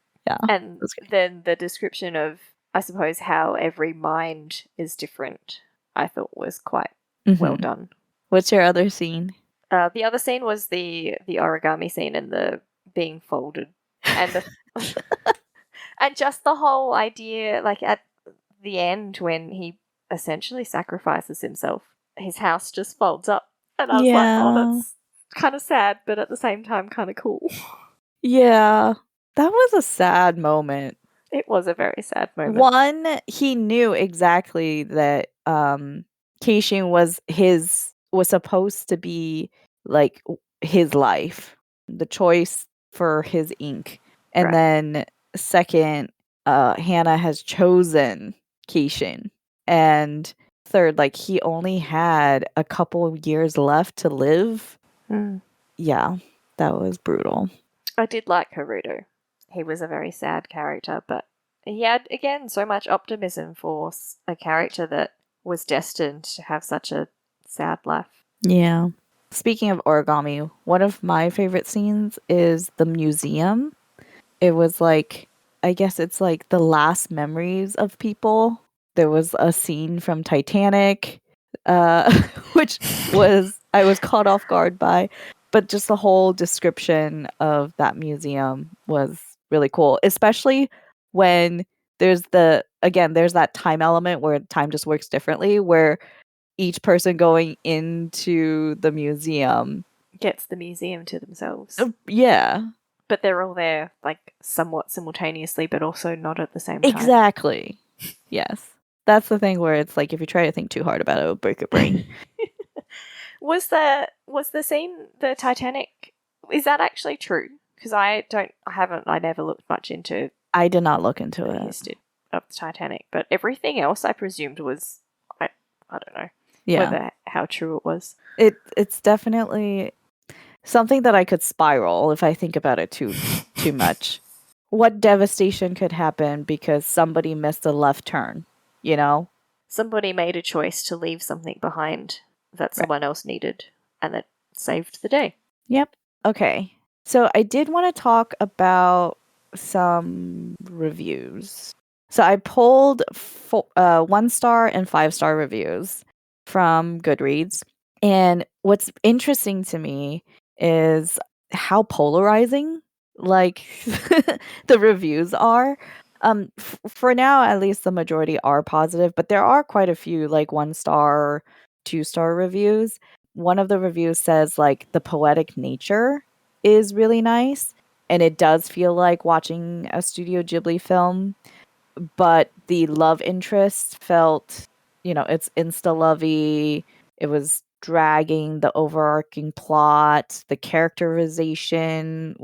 And then the description of, I suppose, how every mind is different, I thought was quite well done. What's your other scene? The other scene was the origami scene and the being folded, and the and just the whole idea, like at the end when he essentially sacrifices himself his house just folds up. And I was like, oh, that's kind of sad, but at the same time, kind of cool. Yeah. That was a sad moment. It was a very sad moment. One, he knew exactly that Keishin was supposed to be like his life, the choice for his ink. And then second, Hannah has chosen Keishin. And third, like he only had a couple of years left to live. Yeah, that was brutal. I did like Haruto. He was a very sad character, but he had, again, so much optimism for a character that was destined to have such a sad life. Yeah. Speaking of origami, one of my favorite scenes is the museum. It was like, I guess it's like the last memories of people. There was a scene from Titanic, which I was caught off guard by. But just the whole description of that museum was really cool, especially when there's that time element where time just works differently, where each person going into the museum gets the museum to themselves. Yeah. But they're all there, like, somewhat simultaneously, but also not at the same time. Exactly. Yes. That's the thing where it's like, if you try to think too hard about it, it'll break your brain. Was the scene, the Titanic, is that actually true? Because I never looked much into. I did not look into it. History of the Titanic, but everything else I presumed was, I don't know. Yeah. How true it was. It's definitely something that I could spiral if I think about it too much. What devastation could happen because somebody missed a left turn, you know? Somebody made a choice to leave something behind that someone else needed, and that saved the day. Yep. Okay. So I did want to talk about some reviews. So I pulled 1-star and 5-star reviews from Goodreads. And what's interesting to me is how polarizing like the reviews are. For now, at least the majority are positive, but there are quite a few like 1-star, 2-star reviews. One of the reviews says like the poetic nature is really nice, and it does feel like watching a Studio Ghibli film, but the love interest felt, it's insta-lovey. It was dragging the overarching plot. The characterization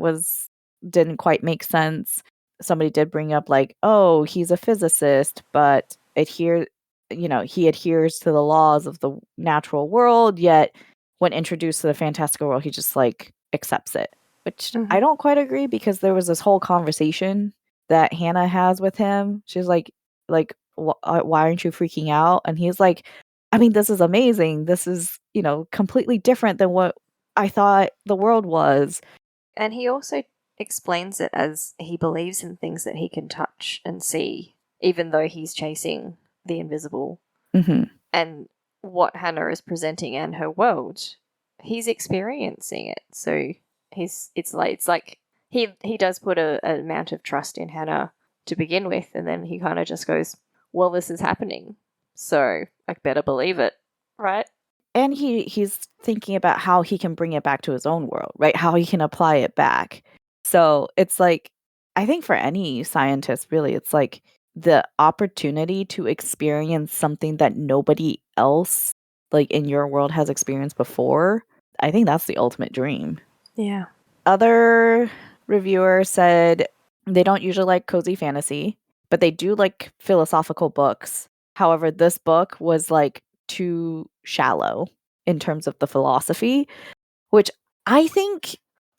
didn't quite make sense. Somebody did bring up like, oh, he's a physicist, but he adheres to the laws of the natural world, yet when introduced to the fantastical world, he just like accepts it, which I don't quite agree, because there was this whole conversation that Hannah has with him. She's like, why aren't you freaking out? And he's like, I mean, this is amazing. This is, completely different than what I thought the world was. And he also explains it as he believes in things that he can touch and see, even though he's chasing the invisible. And what Hannah is presenting and her world, he's experiencing it. So it's like he does put an amount of trust in Hannah to begin with, and then he kind of just goes, well, this is happening, so I better believe it, right? And he's thinking about how he can bring it back to his own world, right? How he can apply it back. So it's like, I think for any scientist, really, it's like the opportunity to experience something that nobody else, like in your world, has experienced before. I think that's the ultimate dream. Yeah. Other reviewers said they don't usually like cozy fantasy, but they do like philosophical books. However, this book was like too shallow in terms of the philosophy, which I think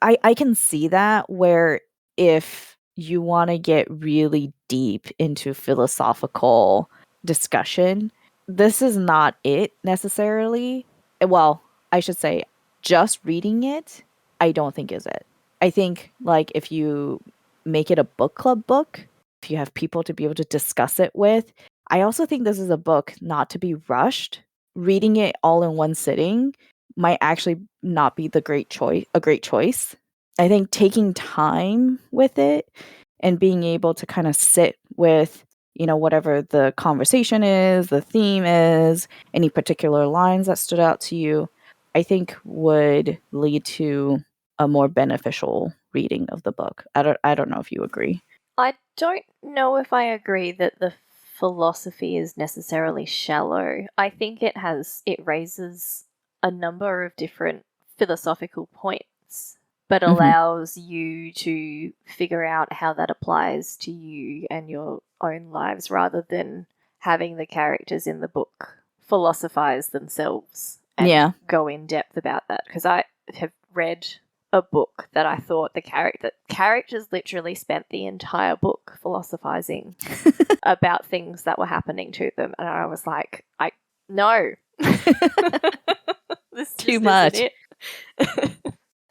I can see that, where if you want to get really deep into philosophical discussion, this is not it necessarily. Well, I should say just reading it, I don't think is it. I think like if you make it a book club book, if you have people to be able to discuss it with, I also think this is a book not to be rushed. Reading it all in one sitting might actually not be a great choice. I think taking time with it and being able to kind of sit with whatever the conversation is, the theme is, any particular lines that stood out to you, I think would lead to a more beneficial reading of the book. I don't know if you agree. I don't know if I agree that the philosophy is necessarily shallow. I think it raises a number of different philosophical points, but allows you to figure out how that applies to you and your own lives rather than having the characters in the book philosophize themselves and go in depth about that. Because I have read a book that I thought the characters literally spent the entire book philosophizing about things that were happening to them, and I was like, no, this too much. Isn't it.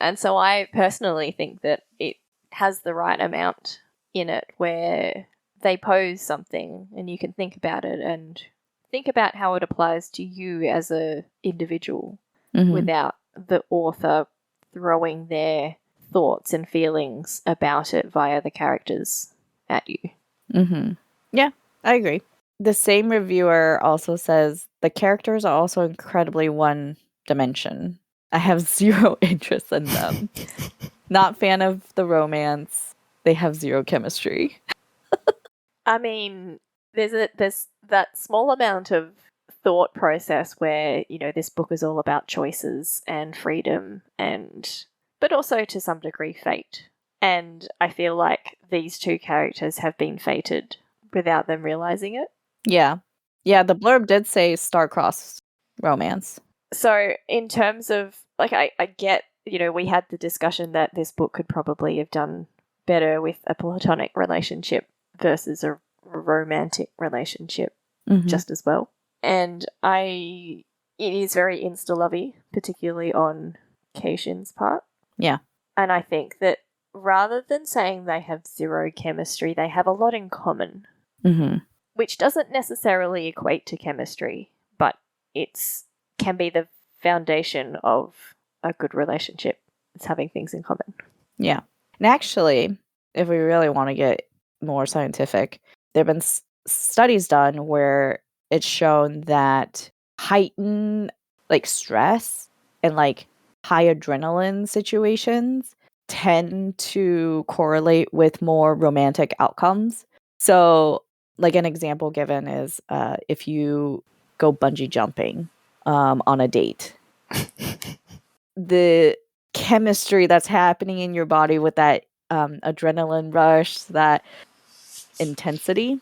And so I personally think that it has the right amount in it where they pose something and you can think about it and think about how it applies to you as a individual without the author throwing their thoughts and feelings about it via the characters at you. Yeah, I agree. The same reviewer also says the characters are also incredibly one dimension. I have zero interest in them. Not fan of the romance. They have zero chemistry. I mean, there's that small amount of thought process where, this book is all about choices and freedom but also to some degree fate. And I feel like these two characters have been fated without them realizing it. Yeah. Yeah, the blurb did say star-crossed romance. So in terms of, I get, we had the discussion that this book could probably have done better with a platonic relationship versus a romantic relationship just as well. And it is very insta-lovey, particularly on Keishin's part. Yeah. And I think that rather than saying they have zero chemistry, they have a lot in common, which doesn't necessarily equate to chemistry, but can be the foundation of a good relationship. It's having things in common. Yeah. And actually, if we really want to get more scientific, there have been studies done where it's shown that heightened stress and high adrenaline situations tend to correlate with more romantic outcomes. So an example given is if you go bungee jumping on a date, the chemistry that's happening in your body with that adrenaline rush, that intensity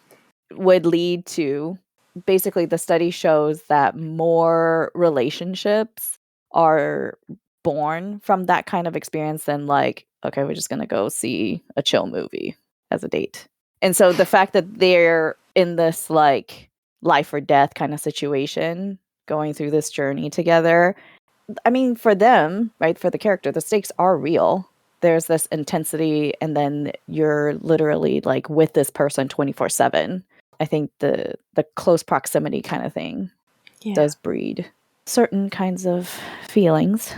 would lead to, basically the study shows that more relationships are born from that kind of experience than okay, we're just going to go see a chill movie as a date. And so the fact that they're in this life or death kind of situation, going through this journey together, I mean, for them, right, for the character, the stakes are real. There's this intensity, and then you're literally with this person 24/7. I think the close proximity kind of thing does breed certain kinds of feelings.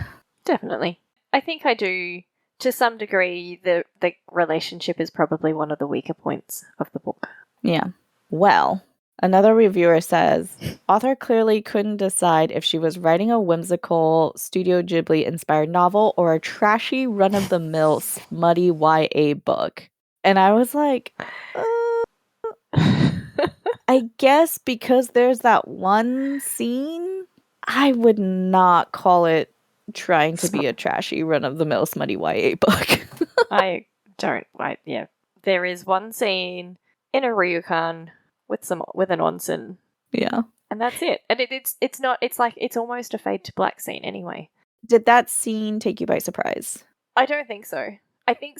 Definitely. I think I do, to some degree, the relationship is probably one of the weaker points of the book. Yeah. Well, another reviewer says, author clearly couldn't decide if she was writing a whimsical Studio Ghibli-inspired novel or a trashy, run-of-the-mill, smutty YA book. And I was like, I guess because there's that one scene, I would not call it trying to be a trashy, run-of-the-mill, smutty YA book. I don't. There is one scene in a ryokan with an onsen. Yeah. And that's it. And it's not, it's almost a fade to black scene anyway. Did that scene take you by surprise? I don't think so. I think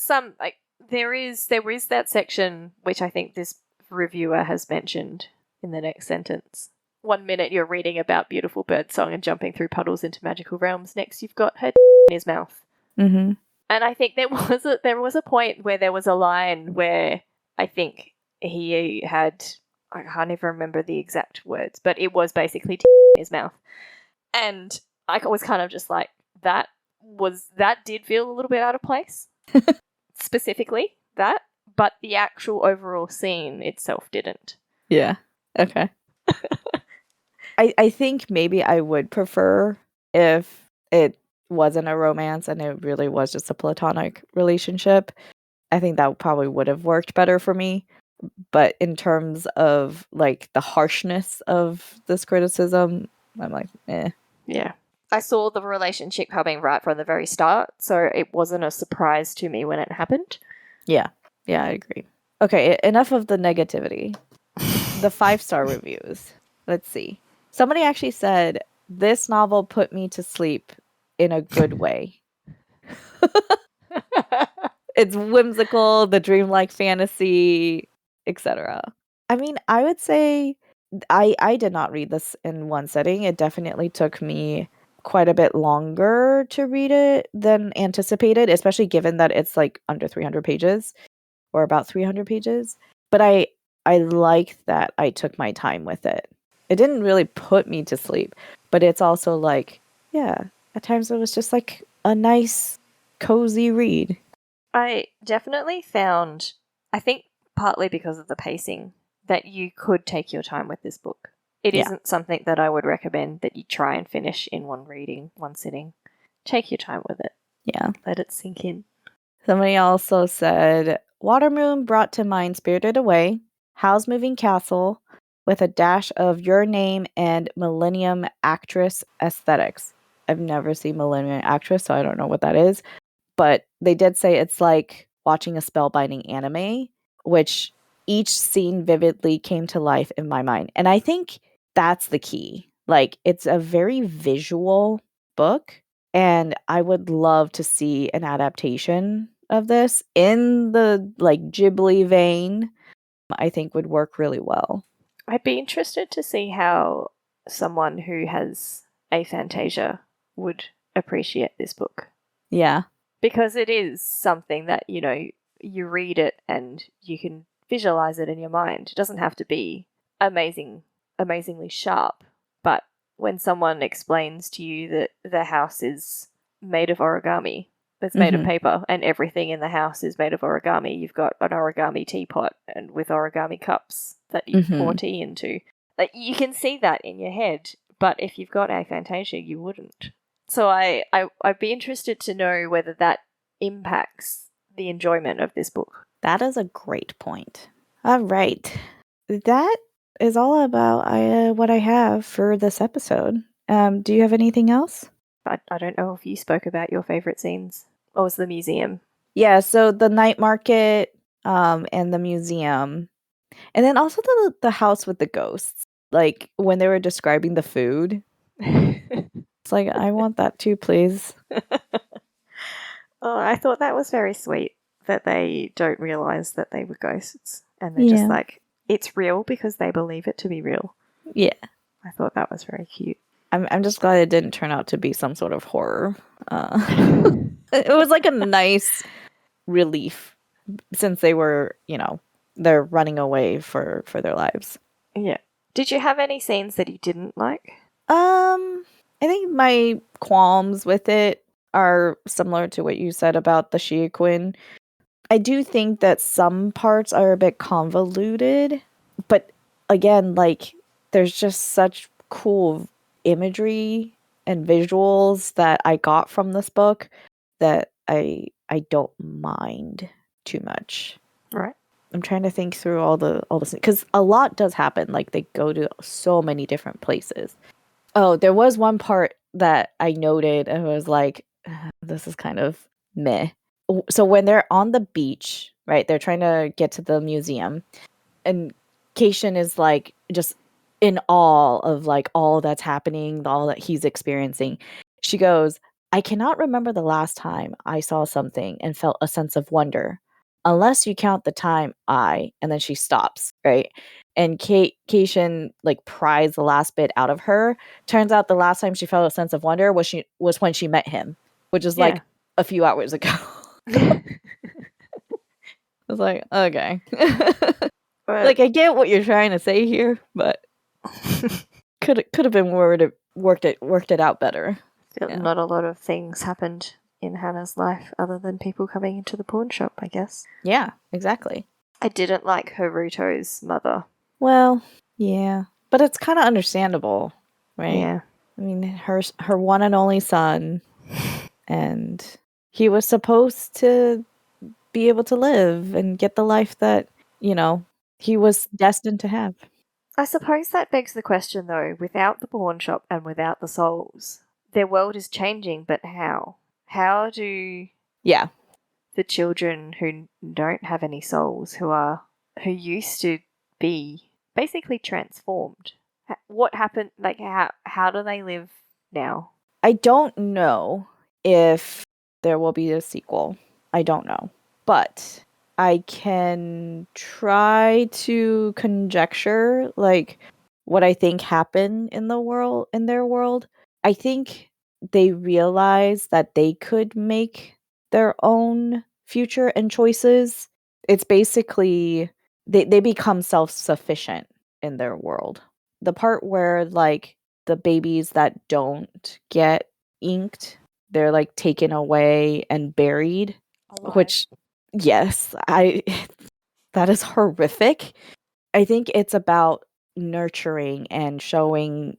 there is that section which I think this reviewer has mentioned in the next sentence. 1 minute you're reading about beautiful birdsong and jumping through puddles into magical realms. Next you've got her in his mouth. Mm-hmm. And I think there was a point where there was a line where I think he had, I can't even remember the exact words, but it was basically in his mouth. And I was kind of just like, that did feel a little bit out of place. Specifically that, but the actual overall scene itself didn't. Yeah. Okay. I think maybe I would prefer if it wasn't a romance and it really was just a platonic relationship. I think that probably would have worked better for me. But in terms of like the harshness of this criticism, I'm like, eh. Yeah. I saw the relationship coming right from the very start, so it wasn't a surprise to me when it happened. Yeah. Yeah, I agree. Okay, enough of the negativity. The 5-star reviews. Let's see. Somebody actually said, this novel put me to sleep in a good way. It's whimsical, the dreamlike fantasy, etc. I mean, I would say I did not read this in one sitting. It definitely took me quite a bit longer to read it than anticipated, especially given that it's like under 300 pages or about 300 pages. But I like that I took my time with it. It didn't really put me to sleep, but it's also like, yeah, at times it was just like a nice cozy read. I definitely found, I think partly because of the pacing, that you could take your time with this book. It Yeah. isn't something that I would recommend that you try and finish in one reading, one sitting. Take your time with it. Yeah. Let it sink in. Somebody also said, Watermoon brought to mind Spirited Away, Howl's Moving Castle, with a dash of Your Name and Millennium Actress aesthetics. I've never seen Millennium Actress, so I don't know what that is. But they did say it's like watching a spellbinding anime, which each scene vividly came to life in my mind. And I think that's the key. Like, it's a very visual book, and I would love to see an adaptation of this in the like Ghibli vein. I think would work really well. I'd be interested to see how someone who has aphantasia would appreciate this book. Yeah. Because it is something that, you read it and you can visualize it in your mind. It doesn't have to be amazingly sharp, but when someone explains to you that the house is made of origami, it's made of paper, and everything in the house is made of origami. You've got an origami teapot and with origami cups that you pour tea into. Like, you can see that in your head, but if you've got aphantasia, you wouldn't. So I'd be interested to know whether that impacts the enjoyment of this book. That is a great point. All right. That is all about what I have for this episode. Do you have anything else? I don't know if you spoke about your favorite scenes. Or was the museum? Yeah, so the night market and the museum. And then also the house with the ghosts. Like when they were describing the food. It's like, I want that too, please. Oh, I thought that was very sweet that they don't realize that they were ghosts. And they're just like, it's real because they believe it to be real. Yeah. I thought that was very cute. I'm just glad it didn't turn out to be some sort of horror. It was like a nice relief since they were, they're running away for their lives. Yeah. Did you have any scenes that you didn't like? I think my qualms with it are similar to what you said about the Shiaquin. I do think that some parts are a bit convoluted, but again, like, there's just such cool imagery and visuals that I got from this book that I don't mind too much. Right. I'm trying to think through all the because a lot does happen. Like, they go to so many different places. Oh, there was one part that I noted and was like, this is kind of meh. So when they're on the beach, right, they're trying to get to the museum, and Keishan is like just in awe of like all that's happening, all that he's experiencing. She goes, I cannot remember the last time I saw something and felt a sense of wonder, unless you count the time and then she stops, right? And Keishan like pries the last bit out of her. Turns out the last time she felt a sense of wonder was when she met him, which is like a few hours ago. I was like, okay. Like, I get what you're trying to say here, but could have been worked it out better. Not a lot of things happened in Hannah's life other than people coming into the pawn shop, I guess. Yeah, exactly. I didn't like Haruto's mother. Well, yeah. But it's kind of understandable, right? Yeah. I mean, her one and only son, and he was supposed to be able to live and get the life that, he was destined to have. I suppose that begs the question, though, without the pawn shop and without the souls, their world is changing, but how? How do Yeah. the children who don't have any souls, who used to be basically transformed, what happened? Like, how do they live now? I don't know if there will be a sequel. I don't know. But I can try to conjecture like what I think happened in their world. I think they realized that they could make their own future and choices. It's basically they become self-sufficient in their world. The part where like the babies that don't get inked, they're like taken away and buried, Alive. which yes, I that is horrific. I think it's about nurturing and showing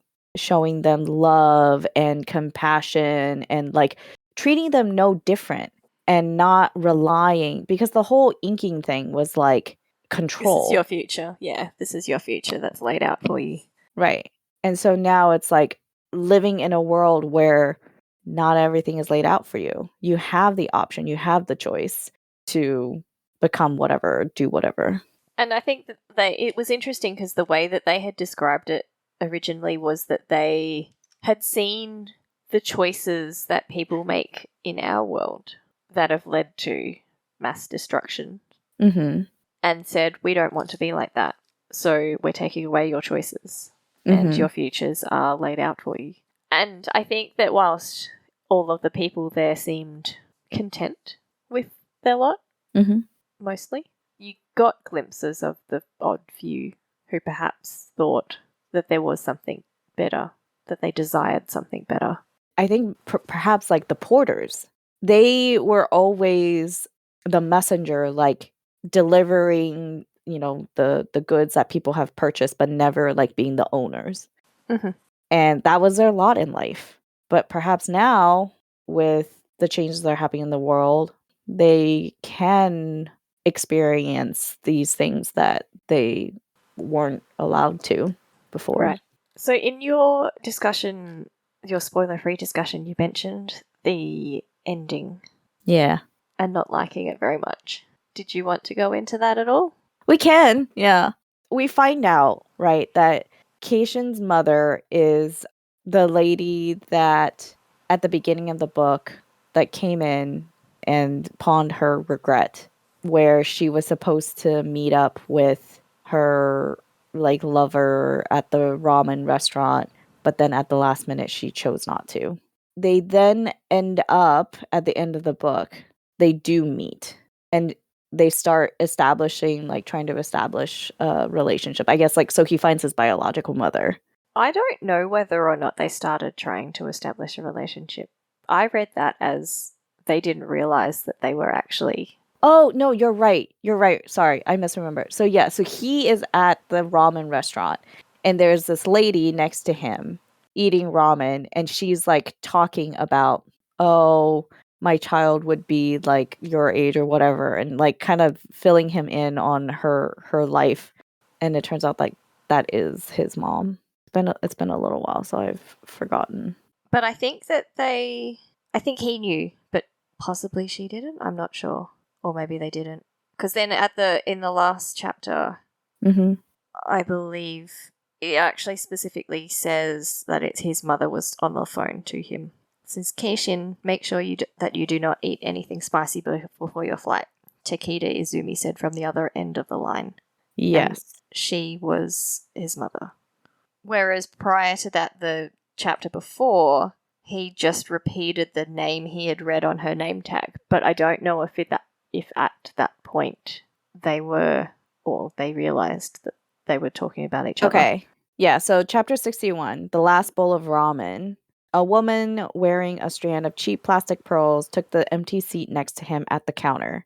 them love and compassion and like treating them no different and not relying because the whole inking thing was like This is your control. future. Yeah, this is your future that's laid out for you. Right. And so now it's like living in a world where not everything is laid out for you. You have the option, you have the choice to become whatever, do whatever. And I think that it was interesting because the way that they had described it originally was that they had seen the choices that people make in our world that have led to mass destruction Mm-hmm. and said, we don't want to be like that. So we're taking away your choices and Mm-hmm. your futures are laid out for you. And I think that whilst all of the people there seemed content with their lot, Mm-hmm. mostly, you got glimpses of the odd few who perhaps thought that there was something better, that they desired something better. I think perhaps like the porters, they were always the messenger, like delivering, the goods that people have purchased, but never like being the owners. Mm-hmm. And that was their lot in life. But perhaps now, with the changes that are happening in the world, they can experience these things that they weren't allowed to before. Right. So, in your discussion, your spoiler free discussion, you mentioned the ending Yeah. and not liking it very much. Did you want to go into that at all? We can, yeah. We find out, right, that Keishan's mother is the lady that at the beginning of the book that came in and pawned her regret, where she was supposed to meet up with her like lover at the ramen restaurant, but then at the last minute she chose not to. They then end up at the end of the book, they do meet. And they start trying to establish a relationship. I guess, like, so he finds his biological mother. I don't know whether or not they started trying to establish a relationship. I read that as they didn't realize that they were actually. Oh, no, you're right. You're right. Sorry, I misremembered. So, yeah, so he is at the ramen restaurant, and there's this lady next to him eating ramen, and she's, like, talking about, oh, my child would be, like, your age or whatever, and, like, kind of filling him in on her life. And it turns out, like, that is his mom. It's been a little while, so I've forgotten. But I think that I think he knew, but possibly she didn't. I'm not sure. Or maybe they didn't. Because then in the last chapter, Mm-hmm. I believe it actually specifically says that it's his mother was on the phone to him. It says, Keishin, make sure that you do not eat anything spicy before your flight. Takeda Izumi said from the other end of the line. Yes. And she was his mother. Whereas prior to that, the chapter before, he just repeated the name he had read on her name tag. But I don't know if at that point they realized that they were talking about each other. Okay. Yeah, so chapter 61, The Last Bowl of Ramen. A woman wearing a strand of cheap plastic pearls took the empty seat next to him at the counter.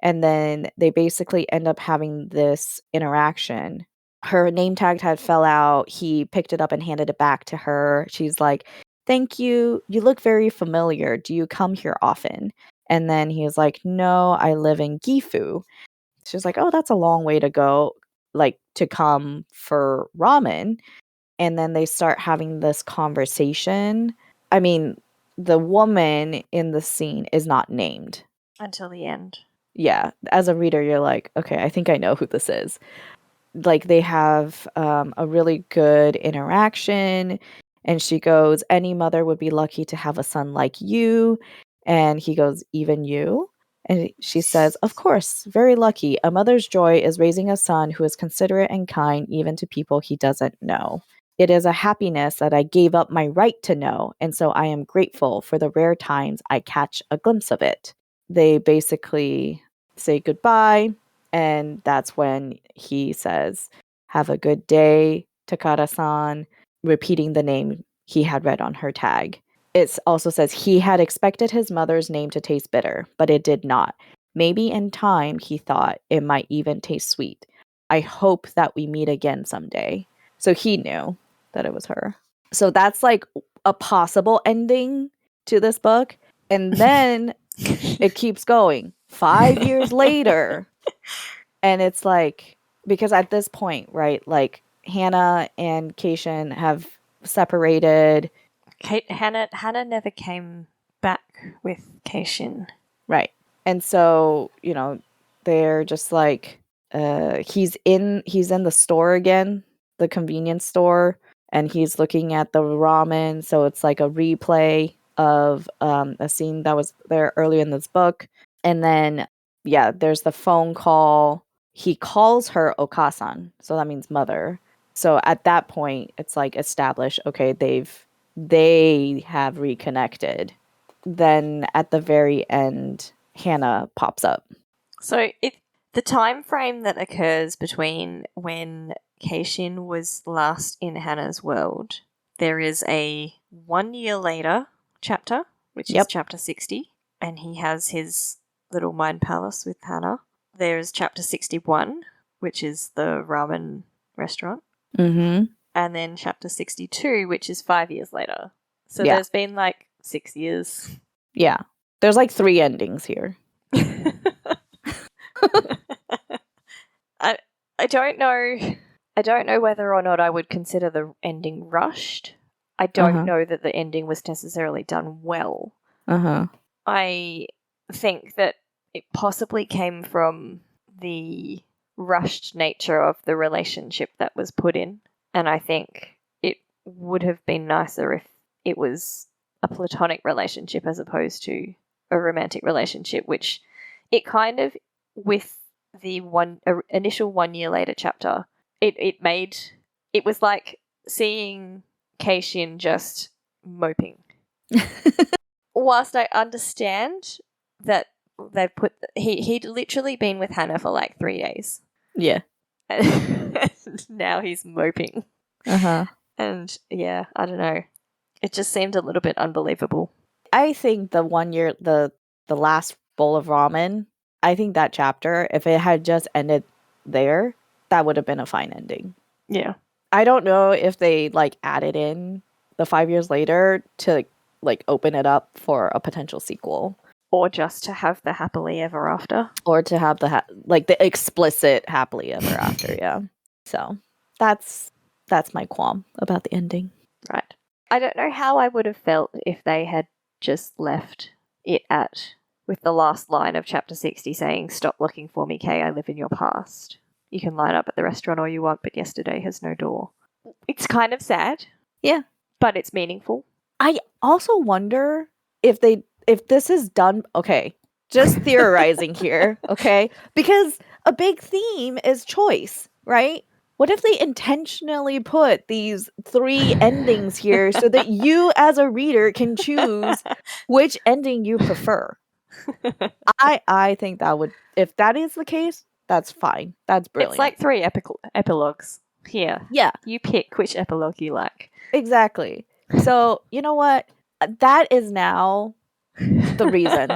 And then they basically end up having this interaction her name tag had fell out. He picked it up and handed it back to her. She's like, "Thank you. You look very familiar. Do you come here often?" And then he was like, "No, I live in Gifu." She's like, "Oh, that's a long way to go, like to come for ramen." And then they start having this conversation. I mean, the woman in the scene is not named. Until the end. Yeah, as a reader, you're like, okay, I think I know who this is. Like, they have a really good interaction, and she goes, "Any mother would be lucky to have a son like you." And he goes, "Even you?" And she says, "Of course, very lucky. A mother's joy is raising a son who is considerate and kind even to people he doesn't know. It is a happiness that I gave up my right to know, and so I am grateful for the rare times I catch a glimpse of it." They basically say goodbye, and that's when he says, "Have a good day, Takara-san," repeating the name he had read on her tag. It also says he had expected his mother's name to taste bitter, but it did not. Maybe in time, he thought, it might even taste sweet. I hope that we meet again someday. So he knew that it was her. So that's like a possible ending to this book. And then it keeps going. 5 years later. And it's like, because at this point, right, like Hannah and Keishin have separated. Hannah never came back with Keishin. Right. And so, they're just like, he's in the store again, the convenience store, and he's looking at the ramen. So it's like a replay of a scene that was there earlier in this book. And then, yeah, there's the phone call. He calls her Okasan, so that means mother. So at that point, it's like established, okay, they have reconnected. Then at the very end, Hannah pops up. So the time frame that occurs between when Keishin was last in Hannah's world, there is a 1 year later chapter, which is chapter 60, and he has his little mind palace with Hannah. There is chapter 61, which is the ramen restaurant. Mm-hmm. And then chapter 62, which is 5 years later. So there's been like 6 years. Yeah. There's like 3 endings here. I don't know. I don't know whether or not I would consider the ending rushed. I don't know that the ending was necessarily done well. I think that it possibly came from the rushed nature of the relationship that was put in. And I think it would have been nicer if it was a platonic relationship as opposed to a romantic relationship, which it kind of, with the initial 1 year later chapter, it was like seeing Keishin just moping. Whilst I understand that they've put he'd literally been with Hannah for like 3 days. Yeah. And now he's moping. And yeah, I don't know. It just seemed a little bit unbelievable. I think the 1 year, the last bowl of ramen, I think that chapter, if it had just ended there, that would have been a fine ending. Yeah. I don't know if they like added in the 5 years later to like open it up for a potential sequel. Or just to have the happily ever after. Or to have the the explicit happily ever after, yeah. So that's my qualm about the ending. Right. I don't know how I would have felt if they had just left it with the last line of chapter 60 saying, "Stop looking for me, Kay, I live in your past. You can line up at the restaurant all you want, but yesterday has no door." It's kind of sad. Yeah. But it's meaningful. I also wonder if this is done, okay, just theorizing here, okay? Because a big theme is choice, right? What if they intentionally put these 3 endings here so that you as a reader can choose which ending you prefer? I think that would, if that is the case, that's fine. That's brilliant. It's like 3 epilogues. Here. Yeah. You pick which epilogue you like. Exactly. So, you know what? That is now the reason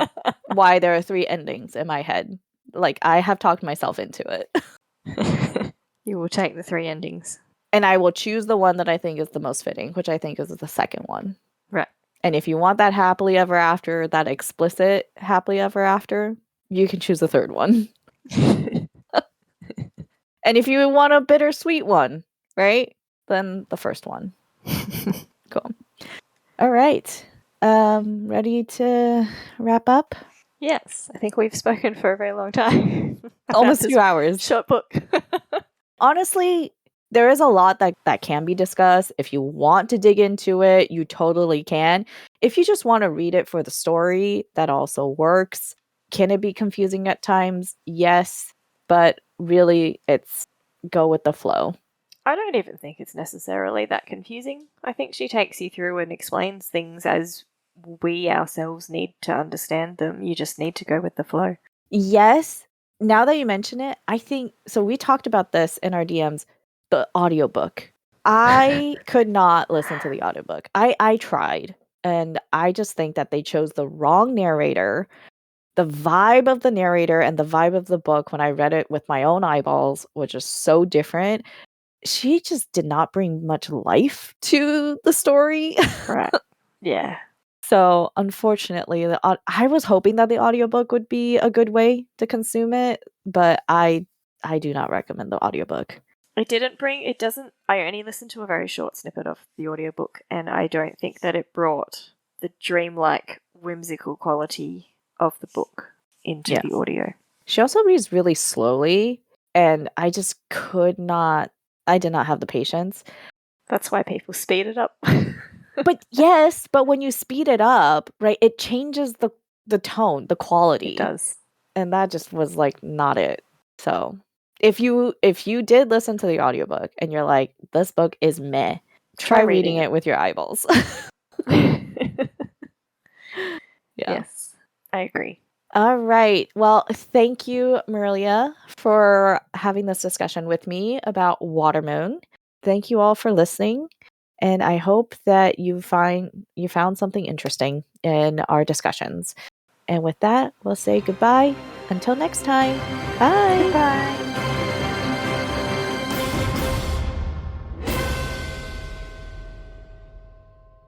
why there are 3 endings in my head. Like, I have talked myself into it. You will take the 3 endings. And I will choose the one that I think is the most fitting, which I think is the second one. Right. And if you want that happily ever after, that explicit happily ever after, you can choose the third one. And if you want a bittersweet one, right? Then the first one. Cool. All right. Ready to wrap up? Yes, I think we've spoken for a very long time. Almost 2 hours. Short book. Honestly, there is a lot that can be discussed. If you want to dig into it, you totally can. If you just want to read it for the story, that also works. Can it be confusing at times? Yes, but really it's go with the flow. I don't even think it's necessarily that confusing. I think she takes you through and explains things as we ourselves need to understand them. You just need to go with the flow. Yes. Now that you mention it, I think so. We talked about this in our DMs, the audiobook. I could not listen to the audiobook. I tried, and I just think that they chose the wrong narrator. The vibe of the narrator and the vibe of the book when I read it with my own eyeballs was just so different. She just did not bring much life to the story. Right. Yeah. So, unfortunately, I was hoping that the audiobook would be a good way to consume it, but I do not recommend the audiobook. It doesn't, I only listened to a very short snippet of the audiobook, and I don't think that it brought the dreamlike, whimsical quality of the book into the audio. She also reads really slowly, and I just could not, I did not have the patience. That's why people speed it up. But yes, but when you speed it up, right, it changes the tone, the quality. It does. And that just was like not it. So if you did listen to the audiobook and you're like, this book is meh, try reading it with your eyeballs. Yes, I agree. All right. Well, thank you, Mirlya, for having this discussion with me about Watermoon. Thank you all for listening. And I hope that you found something interesting in our discussions. And with that, we'll say goodbye. Until next time. Bye. Goodbye.